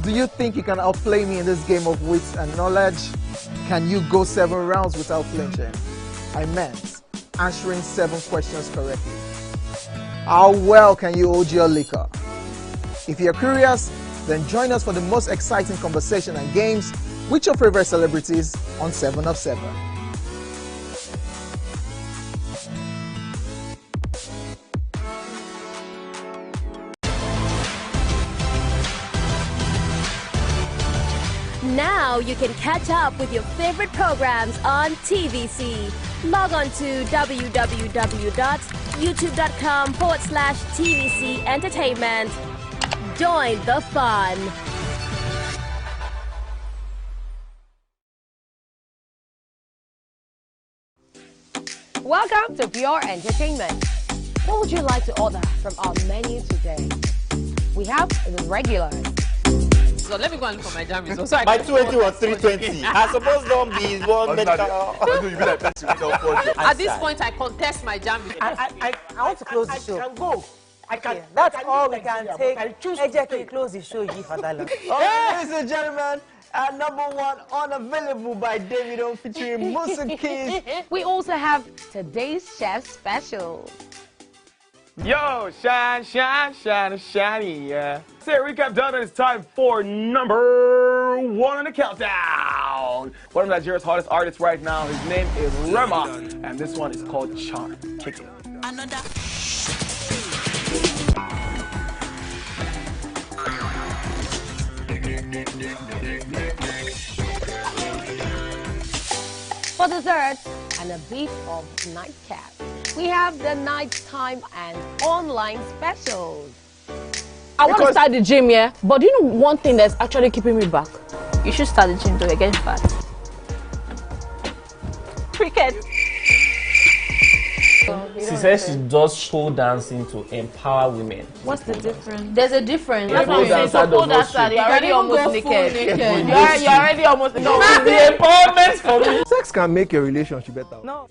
Do you think you can outplay me in this game of wits and knowledge? Can you go 7 rounds without flinching? I meant answering 7 questions correctly. How well can you hold your liquor? If you're curious, then join us for the most exciting conversation and games with your favorite celebrities on 7 of 7. Now you can catch up with your favorite programs on TVC. Log on to www.youtube.com/TVC Entertainment. Join the fun. Welcome to Pure Entertainment. What would you like to order from our menu today? We have the regular. So let me go and look for my jammies. My 220 was 320. I suppose don't be one medical. At this point, I contest my jammies. I want to close the show. I can go. I can. That's all we can take. Ejeki, close the show, G for that long. Ladies and gentlemen, #1 unavailable by Davido featuring Musa Keys. We also have today's chef special. Yo, shiny, yeah. Say recap done, and it's time for #1 on the countdown. One of Nigeria's hottest artists right now, his name is Rema, and this one is called Charm. Kick it. Another. For dessert and a bit of nightcap, we have the nighttime and online specials. I want to start the gym, yeah, but do you know one thing that's actually keeping me back? You should start the gym to get fat. Cricket. She says she does show dancing to empower women. What's the difference? There's a difference. Yeah, pole dancer does not show. You're already almost naked. You're already almost. No, the empowerment for me. Sex can make a relationship better. No.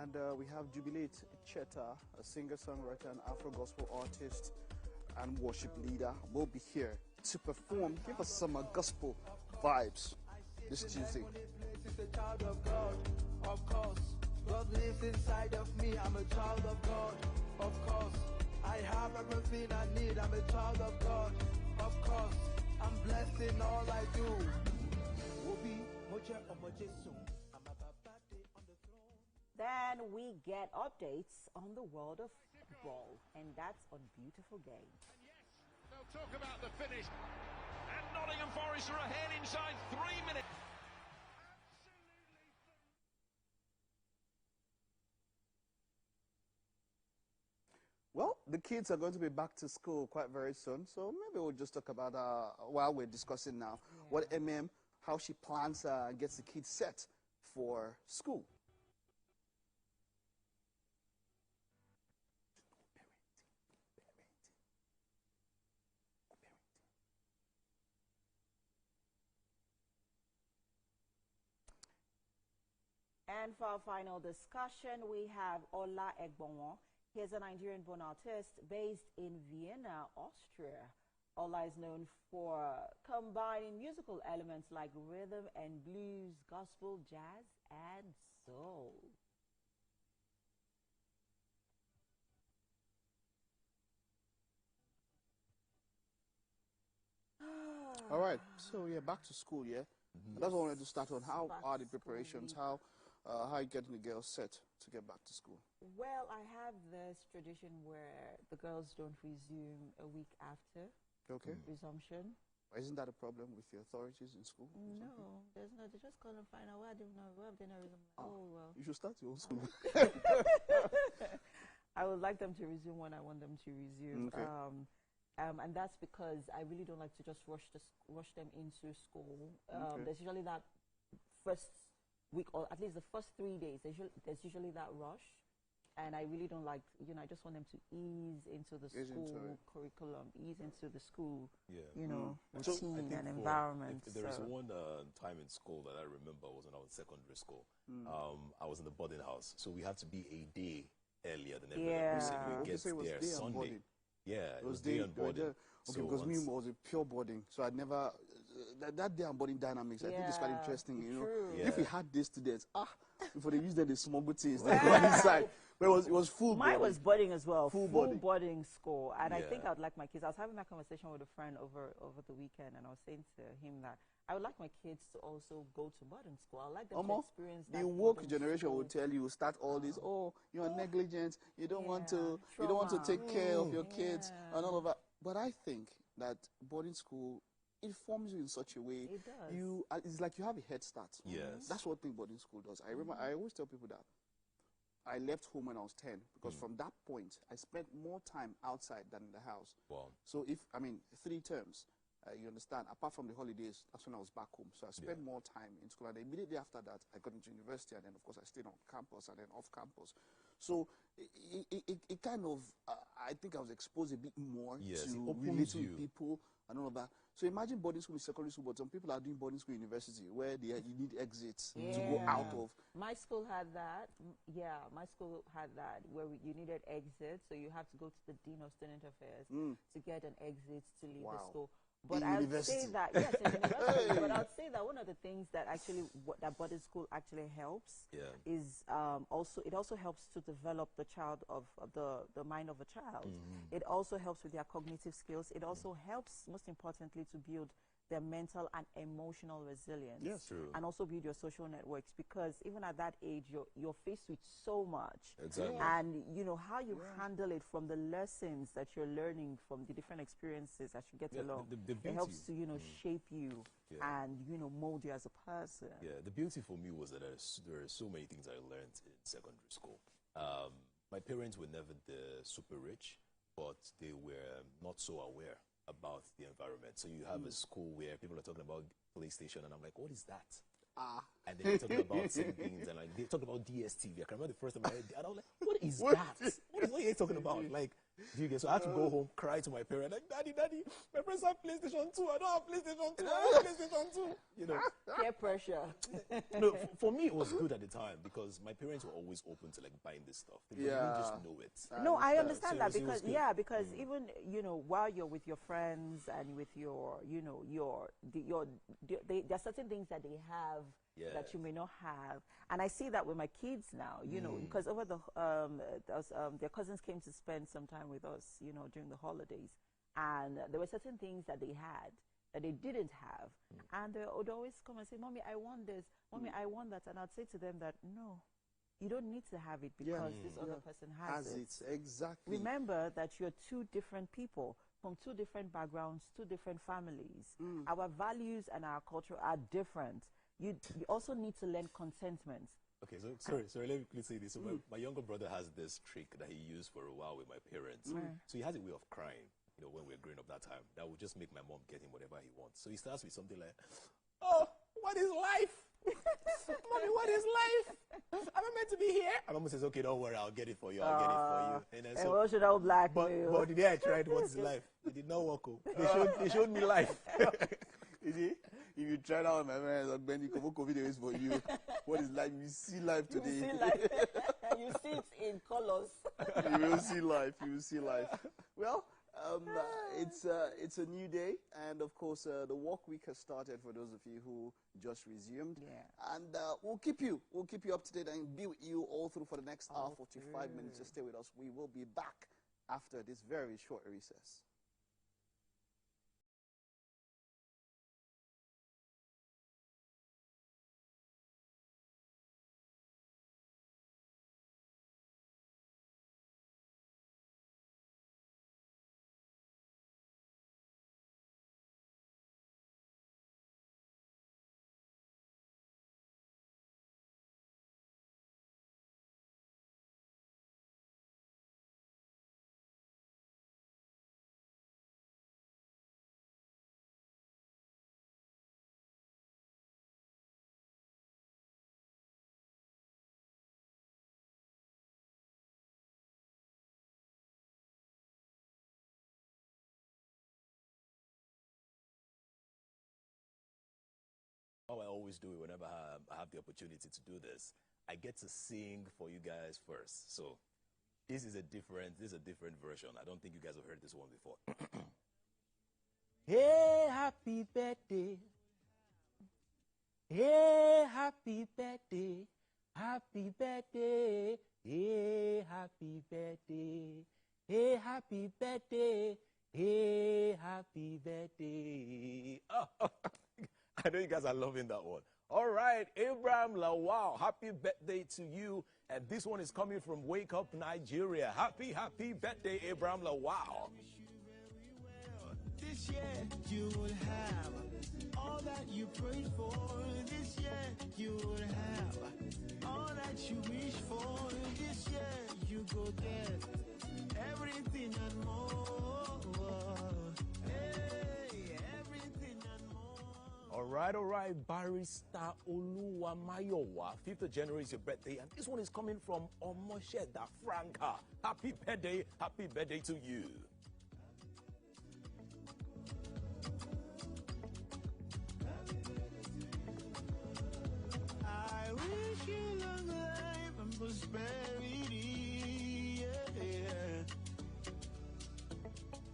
And we have Jubilate Cheta, a singer-songwriter and Afro-gospel artist and worship leader, will be here to perform, give us some gospel vibes this Tuesday. God lives inside of me, I'm a child of God, of course. I have everything I need, I'm a child of God, of course. I'm blessed in all I do. Then we get updates on the world of football, and that's on Beautiful Game. And yes, they'll talk about the finish. And Nottingham Forest are ahead inside 3 minutes. Well, the kids are going to be back to school quite very soon, so maybe we'll just talk about, while we're discussing now, what how she plans gets the kids set for school. And for our final discussion, we have Ola Egbonwo. He is a Nigerian-born artist based in Vienna, Austria. Ola is known for combining musical elements like rhythm and blues, gospel, jazz, and soul. All right, so yeah, back to school, yeah? That's what I wanted to start on. How are the preparations? How are you getting the girls set to get back to school? Well, I have this tradition where the girls don't resume a week after resumption. Isn't that a problem with the authorities in school? No, there's not. They just call and find out why they not resume. Oh, well. You should start your own school. I would like them to resume when I want them to resume. Okay. And that's because I really don't like to just rush them into school. There's usually that first week, or at least the first 3 days, there's usually that rush. And I really don't like, I just want them to ease into the school curriculum, ease into the school, routine and environment. If there is one time in school that I remember was when I was in secondary school. I was in the boarding house, so we had to be a day earlier than every other person. We get there Sunday. Yeah, it was day on boarding. Okay, because me was a pure boarding, so I never that day on boarding dynamics. I think it's quite interesting. If we had these students, before they use them, they smuggle things they go inside. But it was full. Mine was boarding as well, full boarding school, and I think I would like my kids. I was having that conversation with a friend over the weekend, and I was saying to him that I would like my kids to also go to boarding school. I would like them to experience that. The woke generation will tell you, start all this. Oh, you are negligent. You don't want to. You don't want to take care of your kids and all of that. But I think that boarding school, it forms you in such a way. It does. It's like you have a head start. Yes. That's what thing boarding school does. I remember. I always tell people that I left home when I was 10 because from that point I spent more time outside than in the house. Wow. So 3 terms. You understand? Apart from the holidays, that's when I was back home. So I spent more time in school. And immediately after that, I got into university. And then, of course, I stayed on campus and then off campus. So it kind of, I think I was exposed a bit more to relating with people and all of that. So imagine boarding school in secondary school, but some people are doing boarding school university where you need exits to go out of. My school had that. Yeah, my school had that where you needed exits. So you have to go to the Dean of Student Affairs to get an exit to leave the school. But I would say that, yes, in university, but I would say that one of the things that actually, that boarding school actually helps is it also helps to develop the child the mind of a child. It also helps with their cognitive skills. It also helps, most importantly, to build their mental and emotional resilience. Yes, true. And also build your social networks, because even at that age, you're faced with so much. Exactly. And how you handle it from the lessons that you're learning from the different experiences as you get along, it helps to, shape you and, mold you as a person. Yeah, the beauty for me was that there are so many things I learned in secondary school. My parents were never the super rich, but they were not so aware about the environment. So you have a school where people are talking about PlayStation, and I'm like, what is that? And then they're talking about certain things, and like they talk about DSTV. I can remember the first time I heard it, and I was like, what is that? What are you talking about? Like, so I had to go home, cry to my parents, like, Daddy, my friends have PlayStation 2. I don't have PlayStation 2. I have PlayStation 2. Peer pressure. No, for me, it was good at the time because my parents were always open to like buying this stuff. They didn't just know it. No, I understand that because even while you're with your friends and with your there are certain things that they have that you may not have, and I see that with my kids now. Because over their cousins came to spend some time with us, during the holidays, and there were certain things that they had that they didn't have, and they would always come and say, "Mommy, I want this. Mommy, I want that," and I'd say to them that no. You don't need to have it because this other person has it. Exactly. Remember that you're two different people from two different backgrounds, two different families. Our values and our culture are different. You also need to learn contentment. Okay, so sorry, let me quickly say this. So my younger brother has this trick that he used for a while with my parents. So he has a way of crying, when we were growing up that time. That would just make my mom get him whatever he wants. So he starts with something like, "Oh, what is life? Mommy, what is life? Am I meant to be here?" And Mama says, "Okay, don't worry, I'll get it for you. I'll get it for you." And then what should I black? But the day I tried, what is life? It did not work. They showed me life. You see, if you try out my man, Ben, COVID is for you. What is life? You see life today. You see life. You see it in colors. You will see life. You will see life. Well, it's a new day, and of course the work week has started for those of you who just resumed. And we'll keep you up to date and be with you all through for the next hour, 45 minutes. Just stay with us. We will be back after this very short recess. how I always do it whenever I have the opportunity to do this. I get to sing for you guys first. So this is a different version. I don't think you guys have heard this one before. Hey, happy birthday. Hey, happy birthday. Happy birthday. Hey, happy birthday. Hey, happy birthday. Hey, happy birthday. Oh, I know you guys are loving that one. All right, Abraham Lawal, happy birthday to you. And this one is coming from Wake Up Nigeria. Happy birthday, Abraham Lawal. This year you will have all that you prayed for. This year you will have all that you wish for. This year you go get everything and more. Hey, everything and more. All right, Barrister Oluwamayowa. 5th of January is your birthday, and this one is coming from Omosheda Franca. Happy birthday to you. I wish you long life and prosperity. Yeah.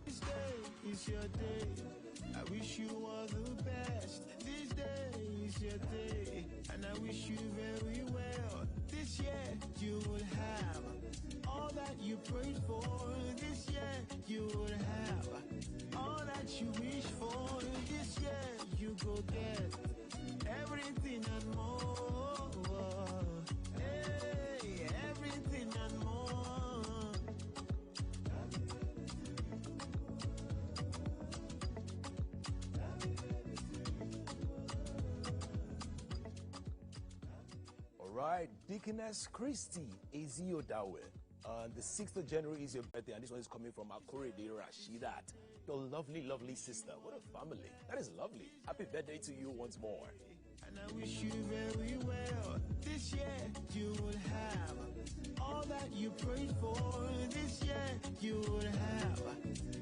This day is your day. I wish you all the best. This day is your day, and I wish you very well. This year you will have all that you prayed for. This year you will have all that you wish for. This year you go get everything and more. Hey, everything and more. All right, Deaconess Christy Eziodawe. The 6th of January is your birthday, and this one is coming from Akorede Rashidat, your lovely sister. What a family. That is lovely. Happy birthday to you once more. And I wish you very well. This year you will have all that you prayed for. This year you will have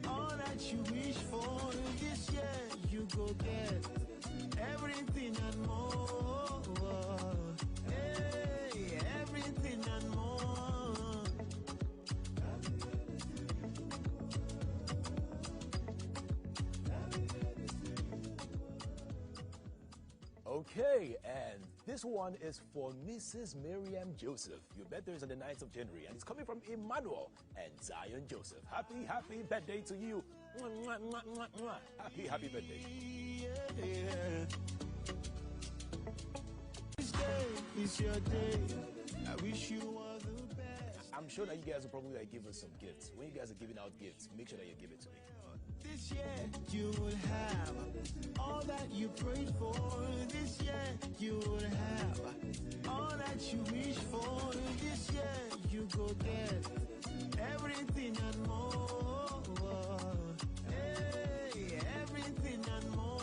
all that you wish for. This year you go get everything and more. Hey, everything and more. Okay, and this one is for Mrs. Miriam Joseph. Your birthday is on the 9th of January, and it's coming from Emmanuel and Zion Joseph. Happy birthday to you. Mwah, mwah, mwah, mwah, mwah. Happy birthday. Yeah. This day is your day. I wish you all the best. I'm sure that you guys will probably give us some gifts. When you guys are giving out gifts, make sure that you give it to me. This year you will have all that you prayed for. This year you will have all that you wish for. This year you go get everything and more. Hey, everything and more.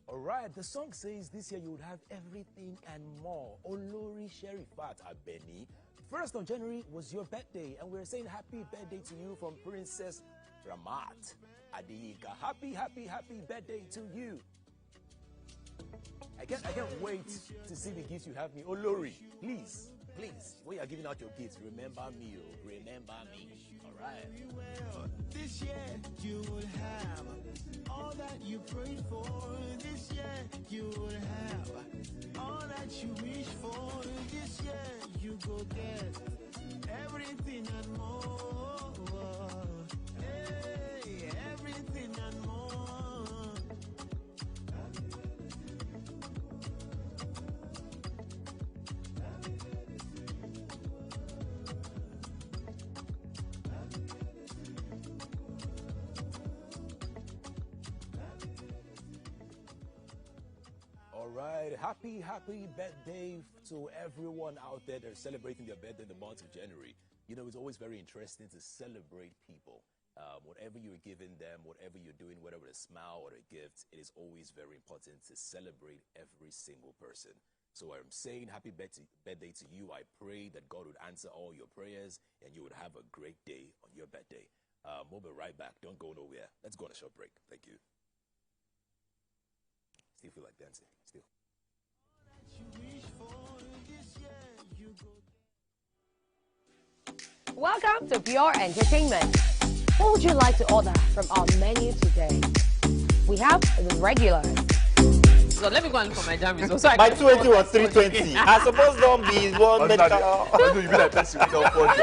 All right, the song says this year you would have everything and more. Olori Sherifat Abeni. 1st of January was your birthday, and we're saying happy birthday to you from Princess Ramat Adiyika. Happy birthday to you. I can't wait to see the gifts you have me. Olori, please, when you are giving out your gifts, remember me, remember me. All right. This year you will have all that you prayed for. This year you will have all that you wish for. This year you go get everything and more. Hey, everything and more. All right, happy birthday to everyone out there that are celebrating their birthday in the month of January. You know, it's always very interesting to celebrate people. Whatever you're giving them, whatever you're doing, whether it's a smile or a gift, it is always very important to celebrate every single person. So I'm saying happy birthday to you. I pray that God would answer all your prayers and you would have a great day on your birthday. We'll be right back. Don't go nowhere. Let's go on a short break. Thank you. Still feel like dancing. Still. Welcome to Pure Entertainment. What would you like to order from our menu today? We have the regular. So let me go and look for my jam results. So My 280 was 320. I suppose don't be one medical.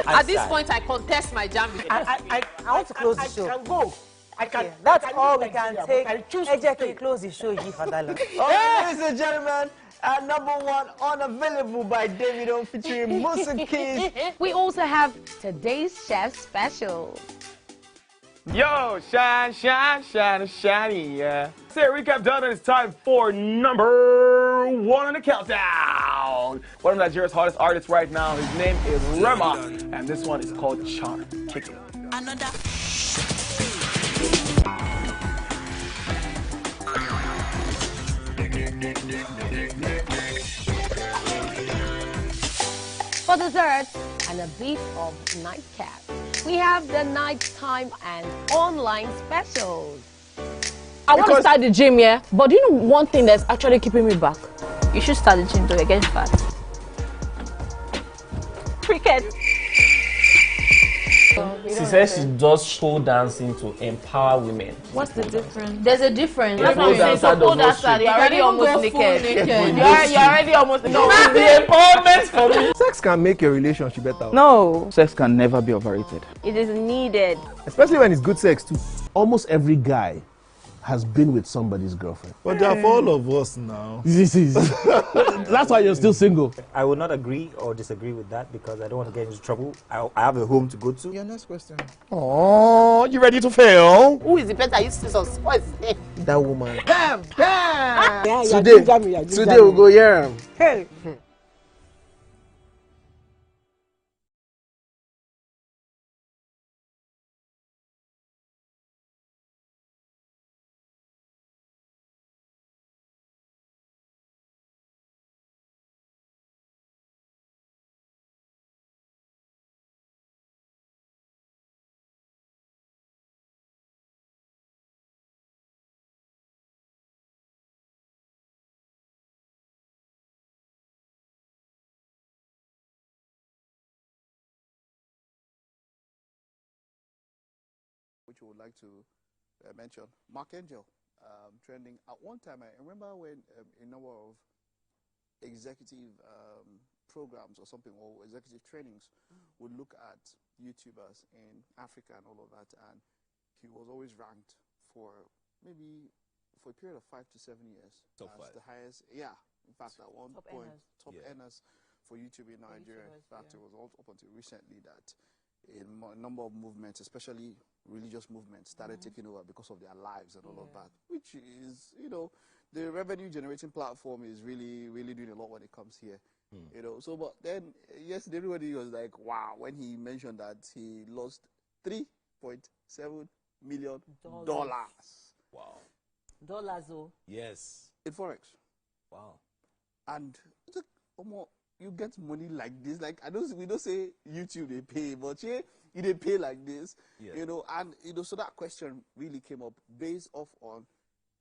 At this point, I contest my jam results. I want to close the show. I can go. I can. That's all we can take. Close the show, Fadala. Ladies and gentlemen, #1 unavailable by David featuring Musa Keys. We also have today's chef special. Yo, shine, shine, shine, shiny, yeah. Say recap done, and it's time for #1 on the countdown. One of Nigeria's hottest artists right now, his name is Rema, and this one is called Charm. Kick it. Another. For dessert and a bit of nightcap, we have the nighttime and online specials. I want to start the gym, yeah? But do you know one thing that's actually keeping me back? You should start the gym to get fat. Cricket. She says she does pole dancing to empower women. What's the difference? There's a difference. That's what I'm saying. So pole dancer, you're already almost naked. You're already almost naked. No, it's the empowerment for me. Sex can make a relationship better. No. Sex can never be overrated. It is needed. Especially when it's good sex too. Almost every guy has been with somebody's girlfriend. But they're for all of us now. That's why you're still single. I would not agree or disagree with that because I don't want to get into trouble. I have a home to go to. Your next question. Oh, you ready to fail? Who is the better? You see some spoils. That woman. Bam! Bam! Yeah, Today we'll go here. Hey! Which we would like to mention. Mark Angel, trending. At one time, I remember when a number of executive programs or something, or executive trainings would look at YouTubers in Africa and all of that, and he was always ranked for maybe for a period of 5 to 7 years Top as 5. the highest. Yeah, in fact, at one point, top earners for YouTube in Nigeria. In fact, it was all up until recently that a number of movements, especially religious movements, started taking over because of their lives and all of that, which is, you know, the revenue generating platform is really, really doing a lot when it comes here, you know. So, but then yesterday everybody was like, wow, when he mentioned that he lost $3.7 million. Wow. Dollars, oh. Yes. In Forex. Wow. And it's like, you get money like this. Like, we don't say YouTube they pay, but yeah, they pay like this, you know. And you know, so that question really came up based off on,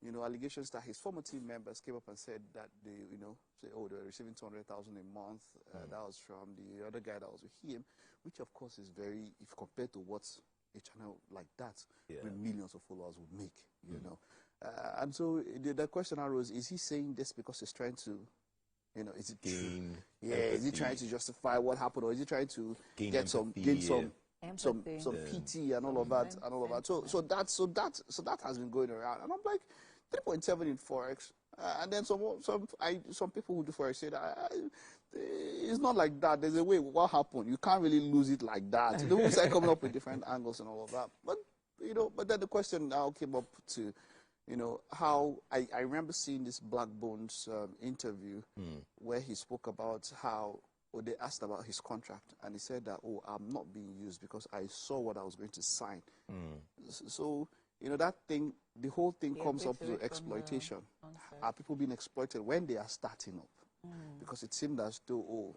you know, allegations that his former team members came up and said that they, you know, say, oh, they were receiving 200,000 a month. That was from the other guy that was with him, which of course is very, if compared to what a channel like that with millions of followers would make, you know. And so the question arose: is he saying this because he's trying to, you know, is it gain? Yeah, is he trying to justify what happened, or is he trying to gain some PT and all of that and all of that? So that has been going around, and I'm like 3.7 in Forex, and then some people who do Forex say that it's not like that. There's a way. What happened? You can't really lose it like that. You know, we start coming up with different angles and all of that. But you know, but then the question now came up to, you know, how I remember seeing this Black Bones interview where he spoke about how, or they asked about his contract, and he said that, oh, I'm not being used because I saw what I was going to sign. So, you know, that thing, the whole thing comes up to exploitation. Are people being exploited when they are starting up? because it seemed as though, oh,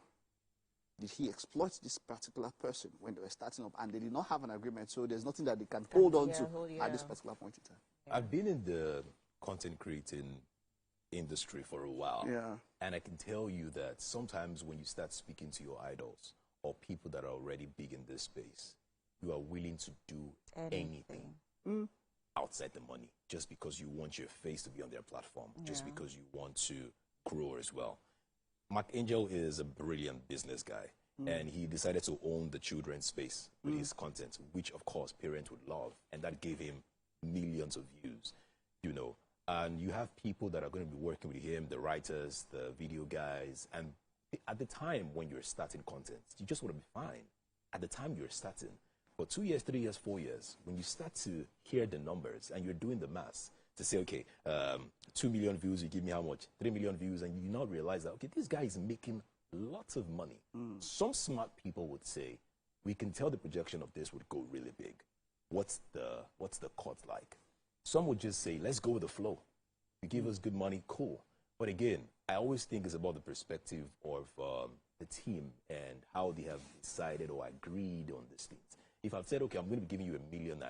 did he exploit this particular person when they were starting up, and they did not have an agreement, so there's nothing that they can hold on to at this particular point in time. I've been in the content creating industry for a while, and I can tell you that sometimes when you start speaking to your idols or people that are already big in this space, you are willing to do anything outside the money just because you want your face to be on their platform, just because you want to grow as well. Mark Angel is a brilliant business guy, and he decided to own the children's space with his content, which of course parents would love, and that gave him millions of views, you know. And you have people that are going to be working with him, the writers, the video guys, and at the time when you're starting content, you just want to be fine. At the time you're starting, for 2 years, 3 years, 4 years, when you start to hear the numbers and you're doing the maths to say, okay, 2 million views, you give me how much? 3 million views, and you now realize that, okay, this guy is making lots of money. Some smart people would say, we can tell the projection of this would go really big. What's the cut like? Some would just say, let's go with the flow. You give us good money, cool. But again, I always think it's about the perspective of the team and how they have decided or agreed on these things. If I've said, okay, I'm going to be giving you ₦1 million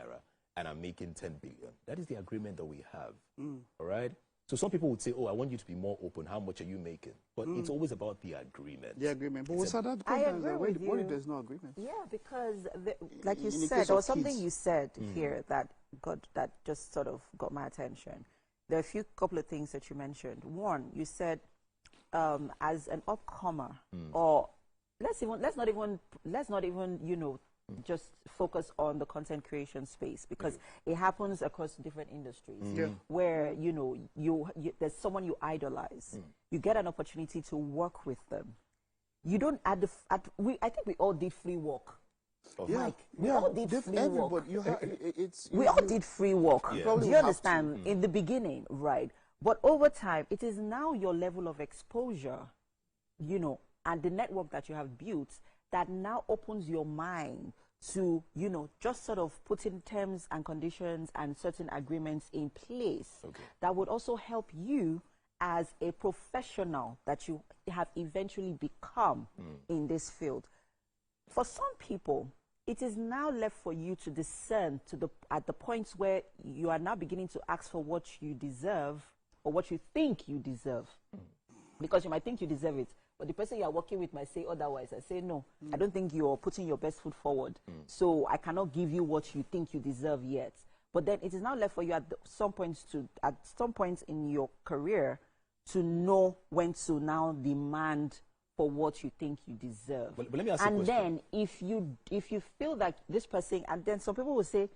and I'm making 10 billion, that is the agreement that we have, all right? So some people would say, oh, I want you to be more open. How much are you making? But it's always about the agreement. The agreement. But what's that? I agree with you. What if there's no agreement? Yeah, because like you said, there was something you said here that just sort of got my attention. There are a couple of things that you mentioned. One, you said as an upcomer, or let's not even you know, just focus on the content creation space, because it happens across different industries where, you know, there's someone you idolize. You get an opportunity to work with them. You don't I think we all did free work. Mike, we all did free work. We all did free work. Do you understand? In the beginning, right? But over time, it is now your level of exposure, you know, and the network that you have built that now opens your mind to, you know, just sort of putting terms and conditions and certain agreements in place that would also help you as a professional that you have eventually become in this field. For some people, it is now left for you to discern at the points where you are now beginning to ask for what you deserve or what you think you deserve. Because you might think you deserve it, but the person you are working with might say otherwise. I say, no, I don't think you're putting your best foot forward. So I cannot give you what you think you deserve yet. But then it is now left for you at some points in your career to know when to now demand for what you think you deserve. But let me ask you a question. And then if you feel that this person, and then some people will say,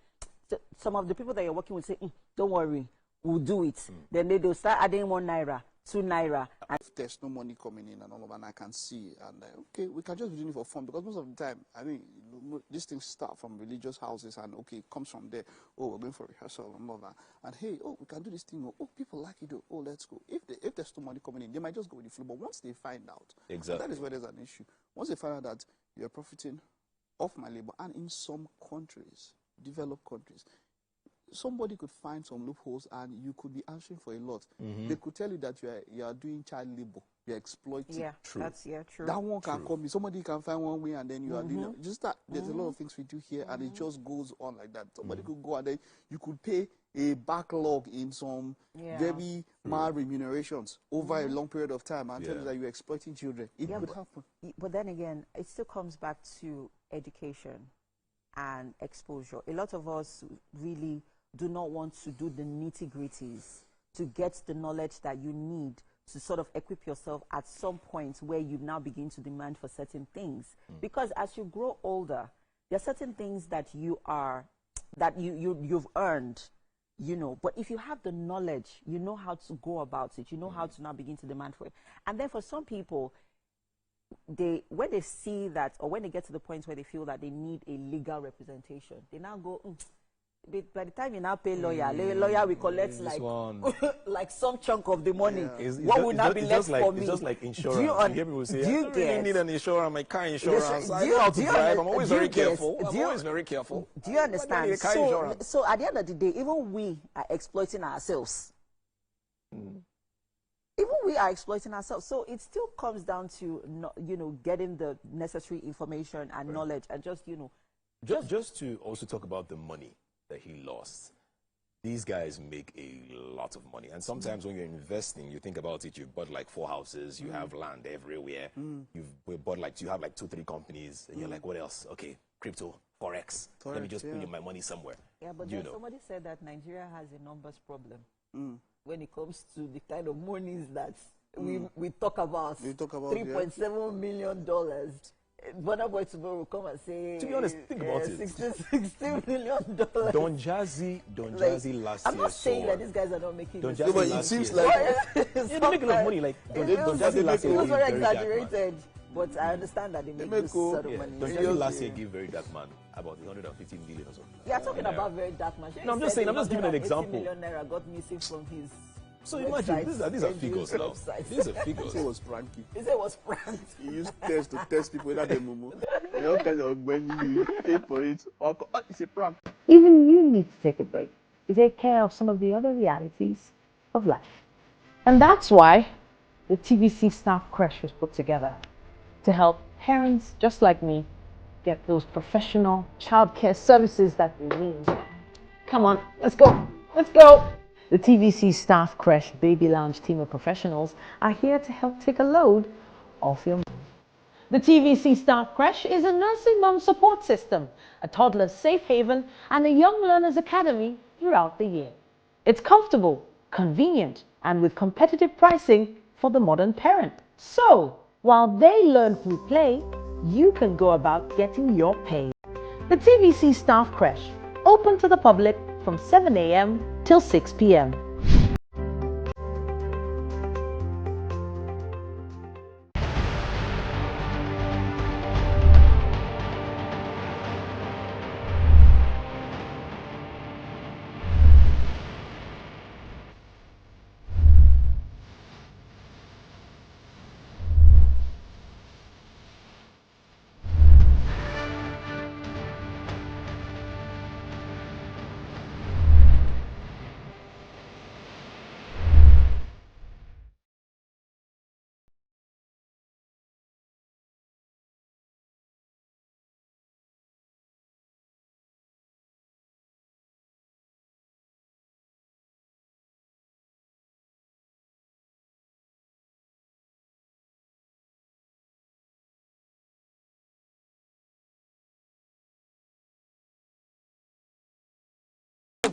some of the people that you're working with say, don't worry, we'll do it. Then they'll start adding 1 naira, 2 naira. And if there's no money coming in and all of that, and I can see, and okay, we can just be doing it for fun, because most of the time, I mean, these things start from religious houses, and okay, it comes from there. Oh, we're going for rehearsal and all that. And hey, oh, we can do this thing. Oh, people like it. Oh, let's go. If there's no money coming in, they might just go with the flow. But once they find out, that is where there's an issue. Once they find out that you're profiting off my labor, and in some countries, developed countries, somebody could find some loopholes and you could be answering for a lot. They could tell you that you are doing child labor, you're exploiting. Yeah, true. True. That one can come in. Somebody can find one way and then you are doing just that. There's a lot of things we do here and it just goes on like that. Somebody could go and then you could pay a backlog in some very mild remunerations over a long period of time and tell you that you're exploiting children. It could happen. But then again, it still comes back to education and exposure. A lot of us really do not want to do the nitty-gritties to get the knowledge that you need to sort of equip yourself at some point where you now begin to demand for certain things. Because as you grow older, there are certain things that you've earned, you know, but if you have the knowledge, you know how to go about it, you know how to now begin to demand for it. And then for some people, when they see that, or when they get to the point where they feel that they need a legal representation, they now go, by the time you now pay lawyer will collect like some chunk of the money. What will now be left for me? It's just like insurance. You hear people say, I really need an insurance, my car insurance. I know how to drive. I'm always very careful. Do you understand? So at the end of the day, even we are exploiting ourselves. even we are exploiting ourselves. So it still comes down to, getting the necessary information and knowledge and just to also talk about the money that he lost. These guys make a lot of money. And sometimes when you're investing, you think about it, you bought like 4 houses, you have land everywhere. You've bought you have like 2-3 companies, and you're like, what else? Okay, crypto, Forex. Let me just put my money somewhere. Yeah, but then somebody said that Nigeria has a numbers problem when it comes to the kind of monies that we talk about. $3.7 million. Burna Boy tomorrow will come and say, to be honest, think about it. $16 million. Don Jazzy last year. I'm not saying that these guys are not making Don Jazzy, but it seems like they make a lot of money. Like Don Jazzy last year, it was very exaggerated, but I understand that they make this sort of money. Don Jazzy last year gave Very Dark Man about 150 million or something. Yeah, talking about Very Dark Man. No, I'm just saying. I'm just giving an example. $80 million got missing from his. So imagine, these are figures now. These are figures. It was pranky. He said it was prank. He used tests to test people whether they mumu. You kind of when you pay for it, it's a prank. Even you need to take a break to take care of some of the other realities of life. And that's why the TVC Staff Crash was put together to help parents just like me get those professional childcare services that they need. Come on, let's go. Let's go. The TVC Staff Crash Baby Lounge team of professionals are here to help take a load off your mom. The TVC Staff Crash is a nursing mom support system, a toddler safe haven, and a young learners academy throughout the year. It's comfortable, convenient, and with competitive pricing for the modern parent. So, while they learn through play, you can go about getting your pay. The TVC Staff Crash, open to the public from 7 a.m. till 6 p.m.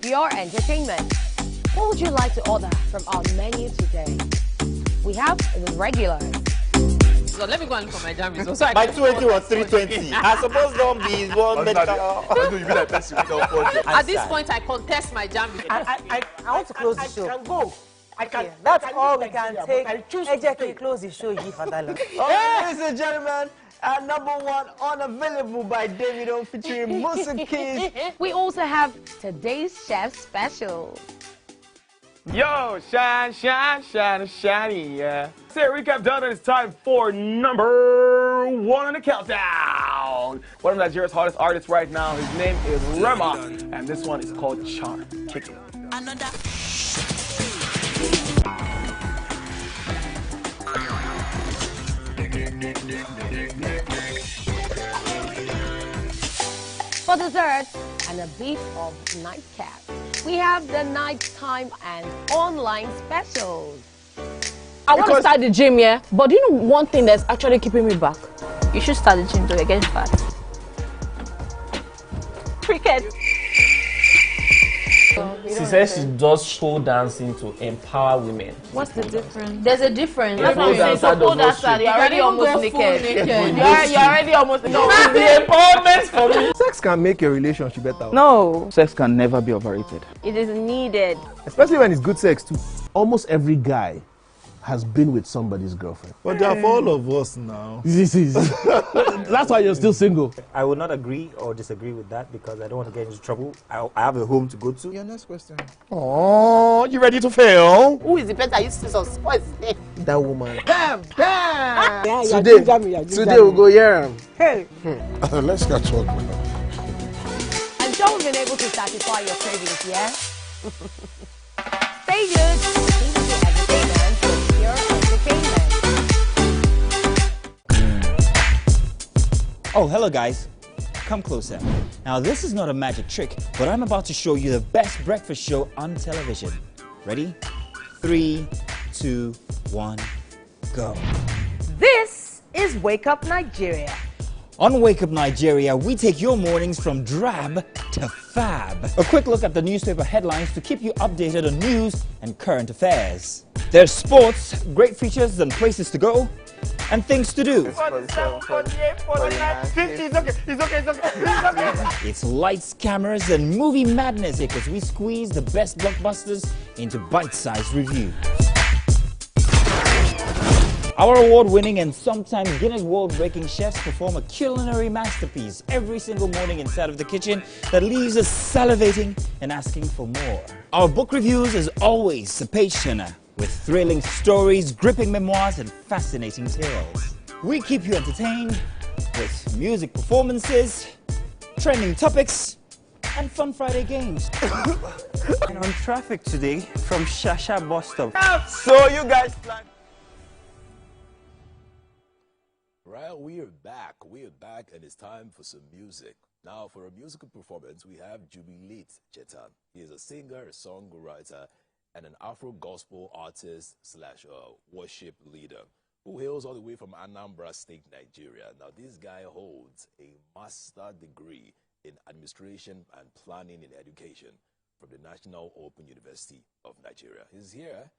Your entertainment. What would you like to order from our menu today? We have the regulars. So let me go and look for my jam. My 20 was 320. I suppose don't be one medical. At this point, I contest my jam. I want to close the show. I can go. I can. That's all we can take. Ejeki, close the show. Ladies and gentlemen, number 1 unavailable by Davido featuring Musa Keys. We also have today's chef special. Yo, shine, shine, shine, shiny, yeah. Say recap done, and it's time for number 1 on the countdown. One of Nigeria's hottest artists right now, his name is Rema, and this one is called Charm. Kick it. Another. For dessert and a bit of nightcap, we have the nighttime and online specials. I want to start the gym, yeah? But do you know one thing that's actually keeping me back? You should start the gym to get fat. Cricket. She says she does show dancing to empower women. What's the difference? There's a difference. That's what I'm saying. So pole dancer, you're already almost naked. You're already almost naked. No, it's the empowerment for me. Sex can make your relationship better. No. Sex can never be overrated. It is needed. Especially when it's good sex too. Almost every guy has been with somebody's girlfriend. But they are for all of us now. That's why you're still single. I would not agree or disagree with that because I don't want to get into trouble. I have a home to go to. Your next question. Oh, you ready to fail? Who is the better? You see some spoils. That woman. Damn! Yeah, Today we'll go here. Hey! Let's catch up. I'm sure we've been able to satisfy your cravings, yeah? Stay good. TVC Entertainment with your Oh, hello guys. Come closer. Now this is not a magic trick, but I'm about to show you the best breakfast show on television. Ready? 3, 2, 1, go. This is Wake Up Nigeria. On Wake Up Nigeria, we take your mornings from drab to fab. A quick look at the newspaper headlines to keep you updated on news and current affairs. There's sports, great features and places to go, and things to do. 47, 48, 49, 50. It's okay. It's lights, cameras, and movie madness here because we squeeze the best blockbusters into bite-sized reviews. Our award-winning and sometimes Guinness World-breaking chefs perform a culinary masterpiece every single morning inside of the kitchen that leaves us salivating and asking for more. Our book reviews is always a page-turner with thrilling stories, gripping memoirs, and fascinating tales. We keep you entertained with music performances, trending topics, and fun Friday games. And on traffic today from Shasha bus stop. So you guys plan. Right, we are back, and it's time for some music. Now, for a musical performance, we have Jubilate Chetan. He is a singer, a songwriter, and an Afro-gospel artist slash worship leader who hails all the way from Anambra State, Nigeria. Now, this guy holds a master degree in administration and planning in education from the National Open University of Nigeria. He's here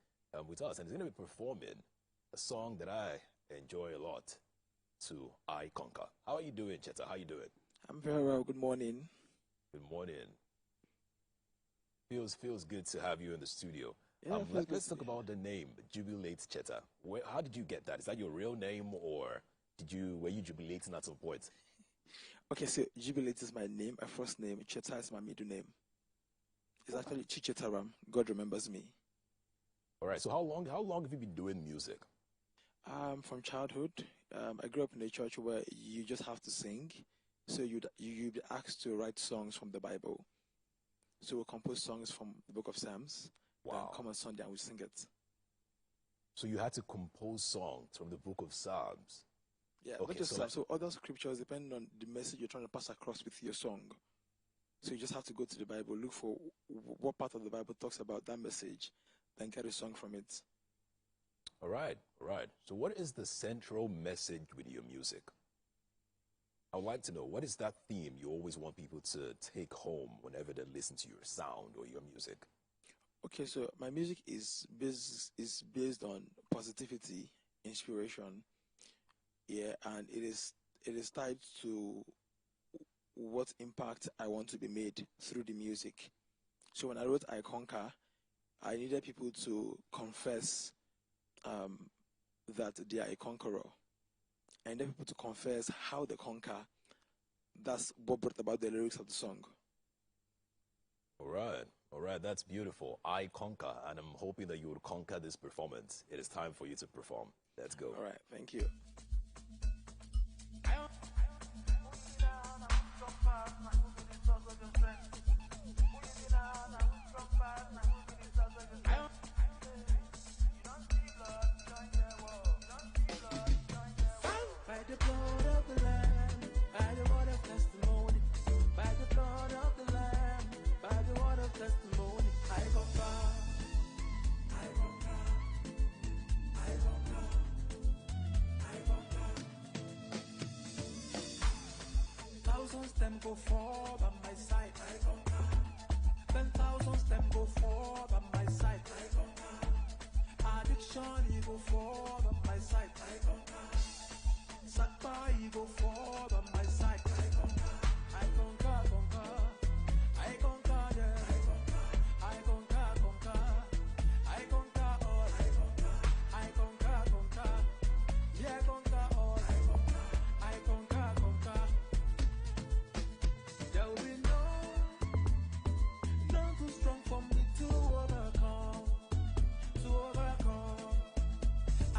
with us, and he's going to be performing a song that I enjoy a lot, to I Conquer. How are you doing, Cheta? How are you doing? I'm very well. Good morning. Good morning. Feels good to have you in the studio. Yeah, let's talk about the name, Jubilate Cheta. How did you get that? Is that your real name, or were you jubilating at some point? Okay, so Jubilate is my name, my first name. Cheta is my middle name. It's actually Chichetaram. God remembers me. All right. So how long have you been doing music? From childhood. I grew up in a church where you just have to sing. So you'd be asked to write songs from the Bible. So we'll compose songs from the book of Psalms. Wow. And come on Sunday and we sing it. So you had to compose songs from the book of Psalms? Yeah, okay, not just Psalms. So other scriptures, depending on the message you're trying to pass across with your song. So you just have to go to the Bible, look for what part of the Bible talks about that message, then get a song from it. All right. So what is the central message with your music? I'd like to know, what is that theme you always want people to take home whenever they listen to your sound or your music? Okay, so my music is based on positivity, inspiration, yeah, and it is tied to what impact I want to be made through the music. So when I wrote I Conquer, I needed people to confess that they are a conqueror. And then people to confess how they conquer. That's what brought about the lyrics of the song. All right, that's beautiful. I Conquer, and I'm hoping that you will conquer this performance. It is time for you to perform. Let's go. All right, thank you. Thousands them go for by my side. 10,000 them go for by my side. Addiction you go for by my side. Sakpa you go for by my side. I conquer, I conquer, yeah. I conquer, I conquer all. I conquer, yeah, conquer all. I conquer. There will be none too strong for me to overcome. I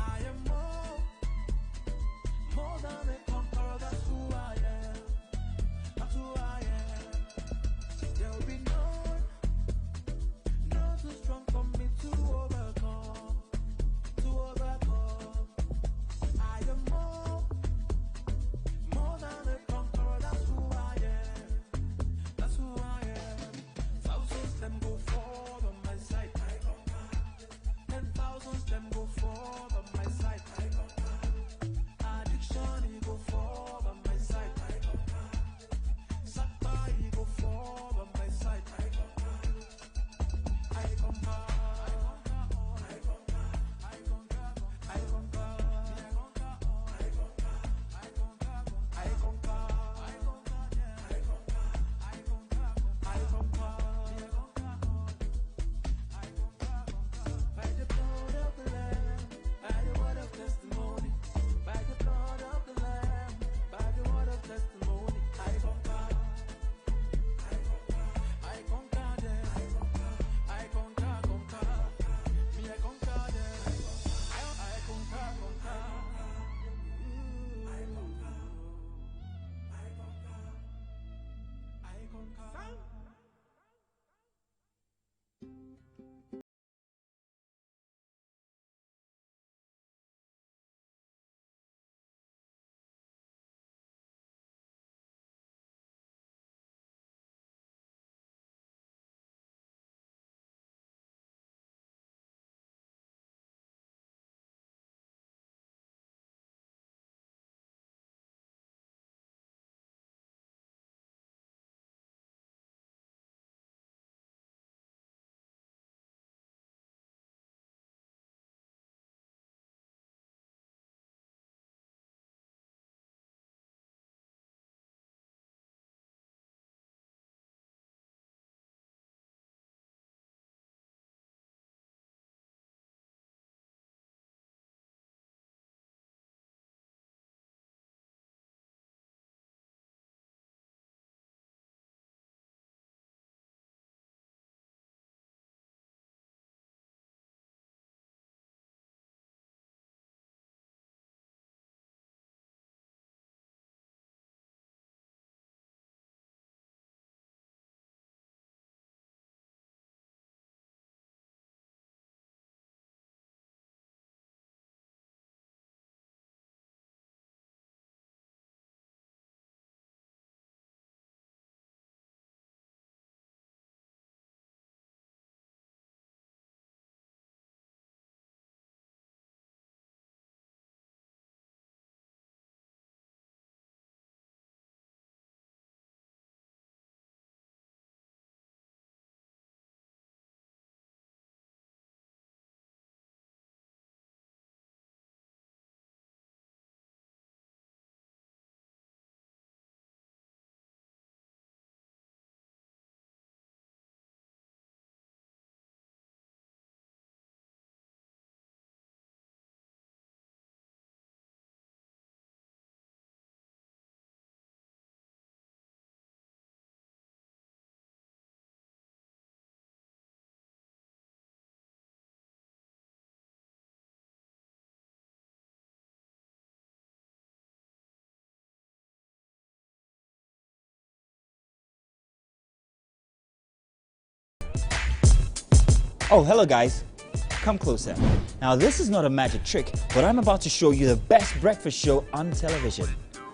Oh, hello guys. Come closer. Now this is not a magic trick, but I'm about to show you the best breakfast show on television.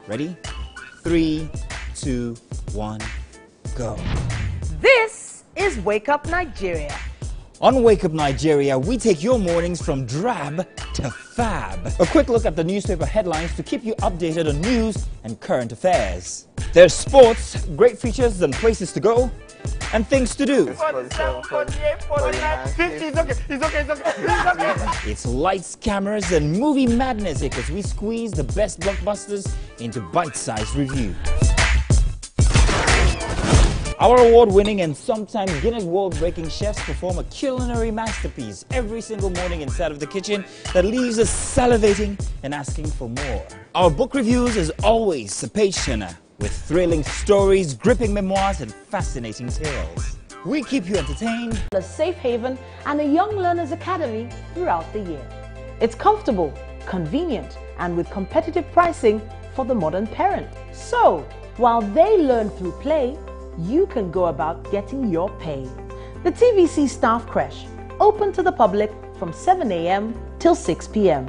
Ready? 3, 2, 1, go. This is Wake Up Nigeria. On Wake Up Nigeria, we take your mornings from drab to fab. A quick look at the newspaper headlines to keep you updated on news and current affairs. There's sports, great features and places to go, and things to do. It's lights, cameras, and movie madness because we squeeze the best blockbusters into bite-sized reviews. Our award-winning and sometimes Guinness World-breaking chefs perform a culinary masterpiece every single morning inside of the kitchen that leaves us salivating and asking for more. Our book reviews is always a page-turner with thrilling stories, gripping memoirs, and fascinating tales. We keep you entertained, a safe haven, and a young learners academy throughout the year. It's comfortable, convenient, and with competitive pricing for the modern parent. So, while they learn through play, you can go about getting your pay. The TVC Staff Creche, open to the public from 7 a.m. till 6 p.m.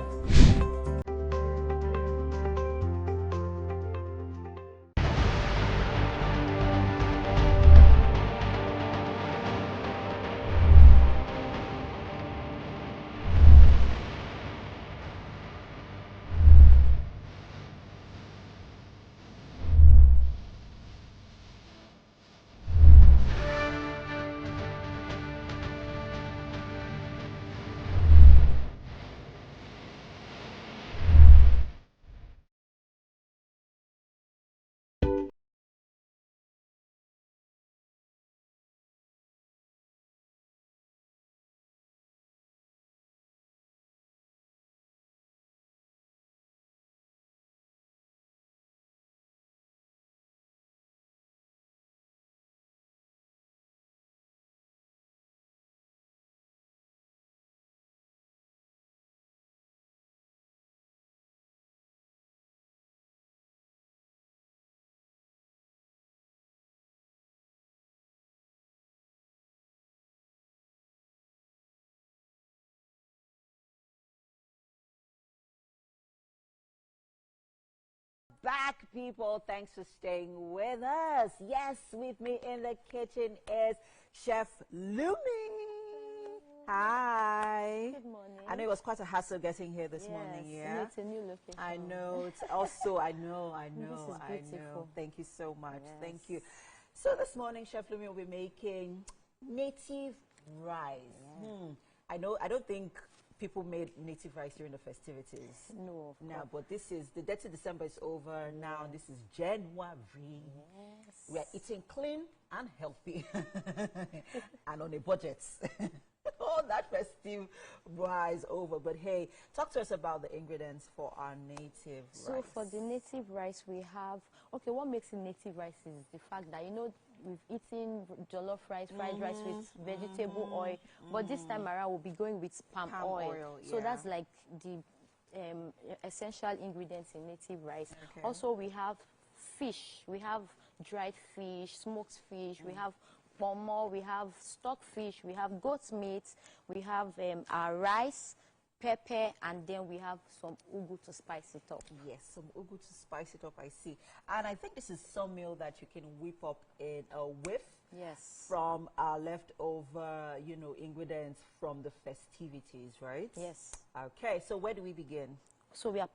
Back, people. Thanks for staying with us. Yes, with me in the kitchen is Chef Lumi. Hi. Good morning. I know it was quite a hassle getting here this morning. Yeah, it's a new location. I know. It's also I know. This is beautiful. Thank you so much. Yes. Thank you. So this morning, Chef Lumi will be making native rice. I know. I don't think people made native rice during the festivities. No. But this is the dirty December is over now. This is January. Yes. We are eating clean and healthy and on a budget. All that festive rice over. But hey, talk to us about the ingredients for our native rice. So for the native rice, we have, okay, what makes it native rice is the fact that, you know, we've eaten jollof rice, fried rice with vegetable oil, but this time around we'll be going with palm oil. So that's like the essential ingredients in native rice. Okay. Also, we have fish. We have dried fish, smoked fish. We have pomo. We have stock fish. We have goat meat. We have our rice, pepper, and then we have some ugu to spice it up. Yes, some ugu to spice it up, I see. And I think this is some meal that you can whip up in a whiff. Yes. From our leftover, you know, ingredients from the festivities, right? Yes. Okay, so where do we begin? So we are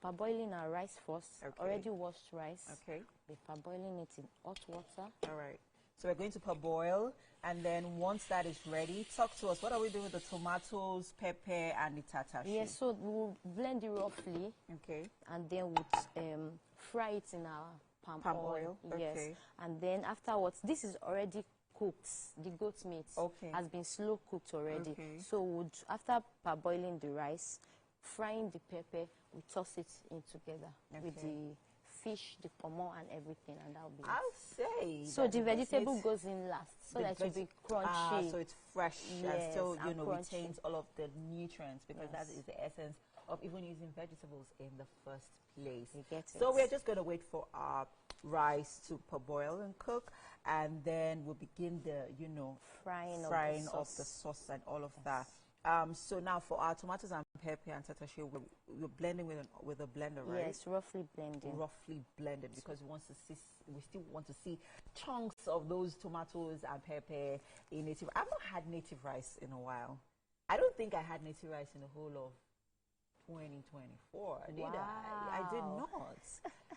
parboiling our rice first. Okay. Already washed rice. Okay. We're parboiling it in hot water. All right. So we're going to parboil, and then once that is ready, talk to us. What are we doing with the tomatoes, pepper, and the tatashi? Yes, so we'll blend it roughly. Okay. And then we'll fry it in our palm oil. Yes. Okay. And then afterwards, this is already cooked. The goat meat has been slow cooked already. Okay. So after parboiling the rice, frying the pepper, we toss it in together with the fish, the pomo, and everything, and that'll be say. So the vegetable goes in last, so that it will be crunchy. So it's fresh and still, you know, crunchy. retains all of the nutrients, because that is the essence of even using vegetables in the first place. You get it. So we're just going to wait for our rice to parboil and cook, and then we'll begin the, you know, frying of the sauce and all of that. So now for our tomatoes and pepper and tatashe, we're blending with a blender, right? Yes, roughly blending. Roughly blended, because we still want to see chunks of those tomatoes and pepper in native. I've not had native rice in a while. I don't think I had native rice in the whole of 2024, did I? I did not.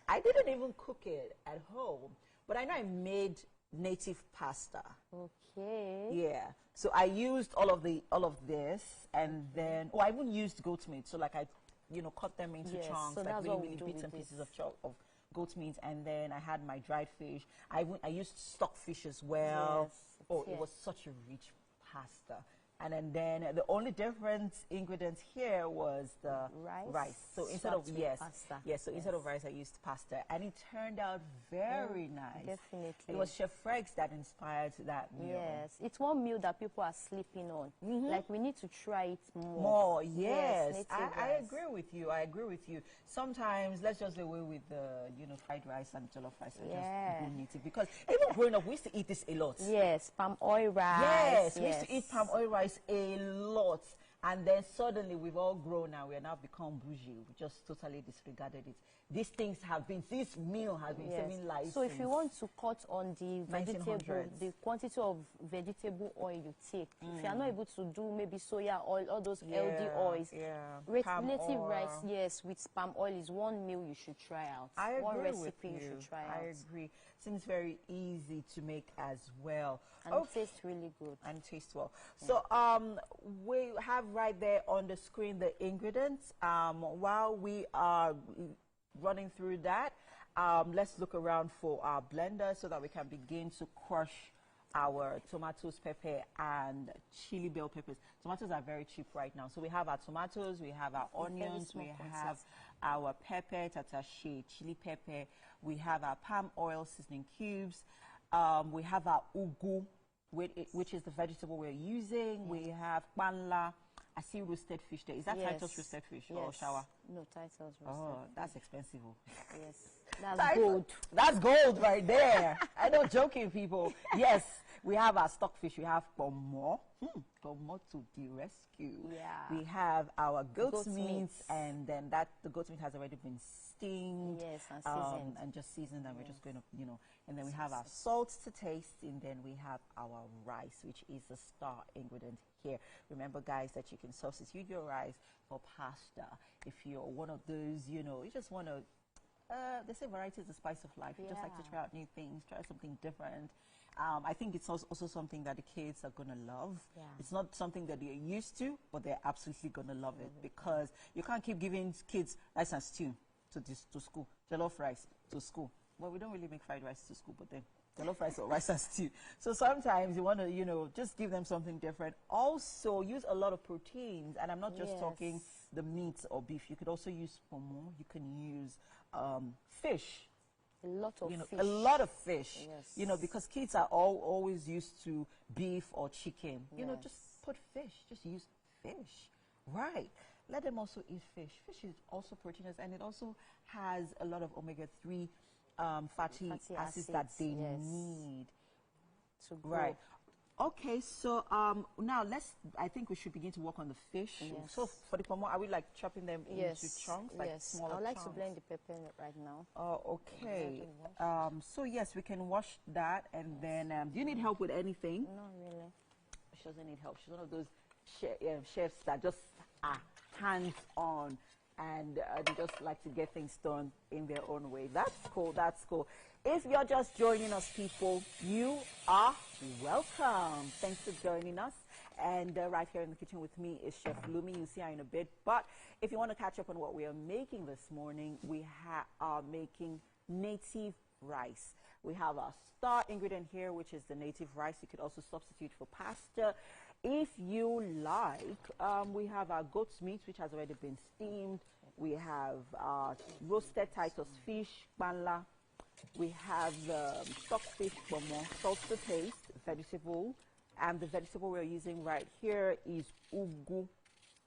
I didn't even cook it at home, but I know I made native pasta. Okay. Yeah. So I used all of this, and then I even used goat meat. So like I, you know, cut them into chunks, so like really bits and pieces of goat meat, and then I had my dried fish. I used stock fish as well. Yes. It was such a rich pasta. And then the only different ingredient here was the rice. So instead of instead of rice, I used pasta, and it turned out very nice. Definitely, it was Chef Rex that inspired that meal. Yes, it's one meal that people are sleeping on. Like we need to try it more. Yes, I agree with you. I agree with you. Sometimes let's just away with the fried rice and jollof rice. Just go native, because even growing up we used to eat this a lot. Yes, palm oil rice. Yes, we used to eat palm oil rice a lot, and then suddenly we've all grown now. We are now become bougie. We just totally disregarded it. This meal has been saving lives. So if you want to cut on the quantity of vegetable oil you take, if you are not able to do maybe soya oil, all those healthy oils, native rice, with palm oil is one meal you should try out. One recipe you should try out. I agree. Seems very easy to make as well. And it tastes really good. And tastes well. So we have right there on the screen the ingredients. While we are running through that, let's look around for our blender so that we can begin to crush our tomatoes, pepper, and chili bell peppers. Tomatoes are very cheap right now. So we have our tomatoes, we have our onions, we have our pepper, tatashe, chili pepper, we have our palm oil seasoning cubes, we have our ugu, which is the vegetable we're using. We have panla. I see roasted fish there. Is that Titus roasted fish or shower? No, Titus roasted. Oh, that's expensive. Yes, that's gold. That's gold right there. I'm not joking, people. Yes, we have our stockfish. We have pomo. Pomo to the rescue. Yeah. We have our goat's meat, and then the goat's meat has already been steamed. Yes, and seasoned. And just seasoned, and we're just going to, and then we have our salt to taste, and then we have our rice, which is the star ingredient here. Remember, guys, that you can substitute your rice for pasta if you're one of those, you just want to, they say variety is the spice of life. You just like to try out new things, try something different. I think it's also something that the kids are going to love. It's not something that they're used to, but they're absolutely going to love it, because you can't keep giving kids rice and stew to school, jollof rice to school. Well, we don't really make fried rice to school, but then jollof rice or rice and stew. So sometimes you want to, just give them something different. Also, use a lot of proteins, and I'm not just talking the meat or beef. You could also use pomo. You can use fish. A lot of fish. A lot of fish. Yes. Because kids are always used to beef or chicken. Just put fish. Just use fish. Right. Let them also eat fish. Fish is also proteinous, and it also has a lot of omega-3 fatty acids that they need to grow. Right. Okay, so now I think we should begin to work on the fish. So for the pomo, are we like chopping them into chunks, like smaller I would like chunks? to blend the pepper right now. Oh, okay. So yes, we can wash that, and then do you need help with anything? Not really. She doesn't need help. She's one of those chefs that just are hands-on, and they just like to get things done in their own way. That's cool. That's cool. If you're just joining us, people, you are welcome. Thanks for joining us. And right here in the kitchen with me is Chef Lumi. You'll see her in a bit. But if you want to catch up on what we are making this morning, we are making native rice. We have our star ingredient here, which is the native rice. You could also substitute for pasta if you like. We have our goat's meat, which has already been steamed. We have roasted Titus fish, panla. We have the stockfish, pomo, salt to taste, vegetable. And the vegetable we're using right here is ugu.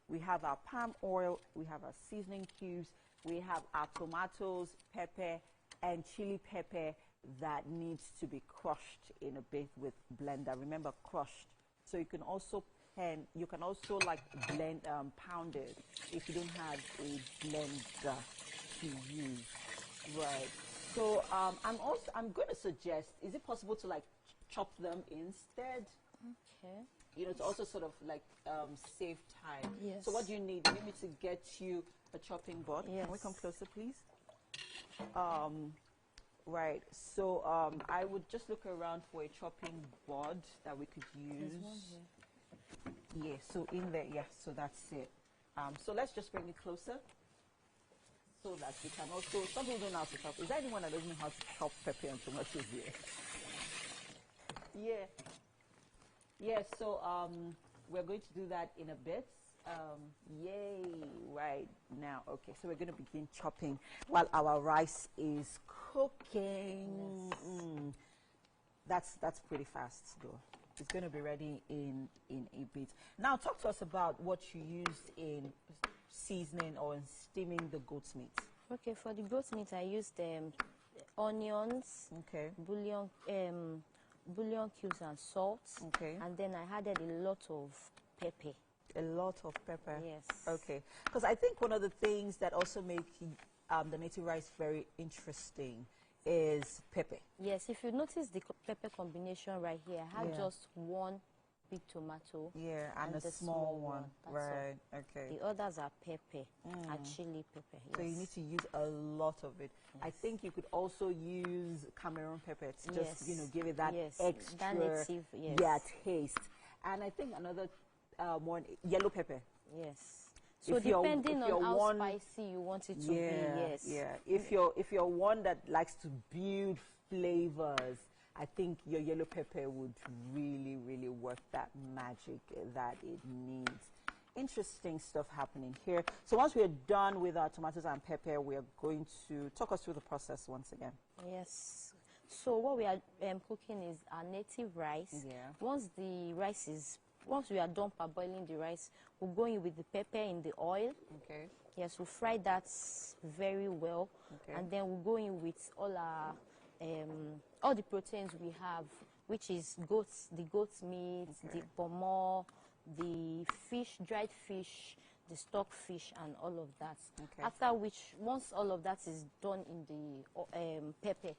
We have our palm oil. We have our seasoning cubes. We have our tomatoes, pepper, and chili pepper that needs to be crushed in a bit with blender. Remember, crushed. So you can also like blend, pound it if you don't have a blender to use. Right. So I'm going to suggest, is it possible to like chop them instead? Okay. You know, to also sort of like save time. Yes. So what do you need? You need me to get you a chopping board. Yes. Can we come closer, please? Right. So I would just look around for a chopping board that we could use. There's one here. Yeah. So in there, yeah. So that's it. So let's just bring it closer, so that we can also. Some people don't know how to chop. Is there anyone that doesn't know how to chop pepper and tomatoes here? Yeah. Yeah, so we're going to do that in a bit. Yay, right now. Okay, so we're going to begin chopping while our rice is cooking. Yes. That's pretty fast, though. It's going to be ready in a bit. Now, talk to us about what you used in seasoning or in steaming the goat's meat. Okay, for the goat's meat, I used onions, bouillon cubes and salt. Okay. And then I added a lot of pepper. A lot of pepper. Yes. Okay. Because I think one of the things that also make the native rice very interesting is pepper. Yes, if you notice the pepper combination right here, I had just one big tomato. Yeah, and a small one. Right. All. Okay. The others are pepper and chili pepper. Yes. So you need to use a lot of it. Yes. I think you could also use Cameroon pepper to just, give it that extra taste. And I think another one, yellow pepper. Yes. So depending on how spicy you want it to be, yes. Yeah. If you're one that likes to build flavors, I think your yellow pepper would really, really work that magic that it needs. Interesting stuff happening here. So once we're done with our tomatoes and pepper, we are going to talk us through the process once again. Yes. So what we are cooking is our native rice. Yeah. Once we are done parboiling the rice, we'll go in with the pepper in the oil. Okay. Yes, we'll fry that very well. Okay. And then we'll go in with all the proteins we have, which is the goat's meat, the pomo, the fish, dried fish, the stock fish, and all of that. Okay. After which, once all of that is done in the pepper,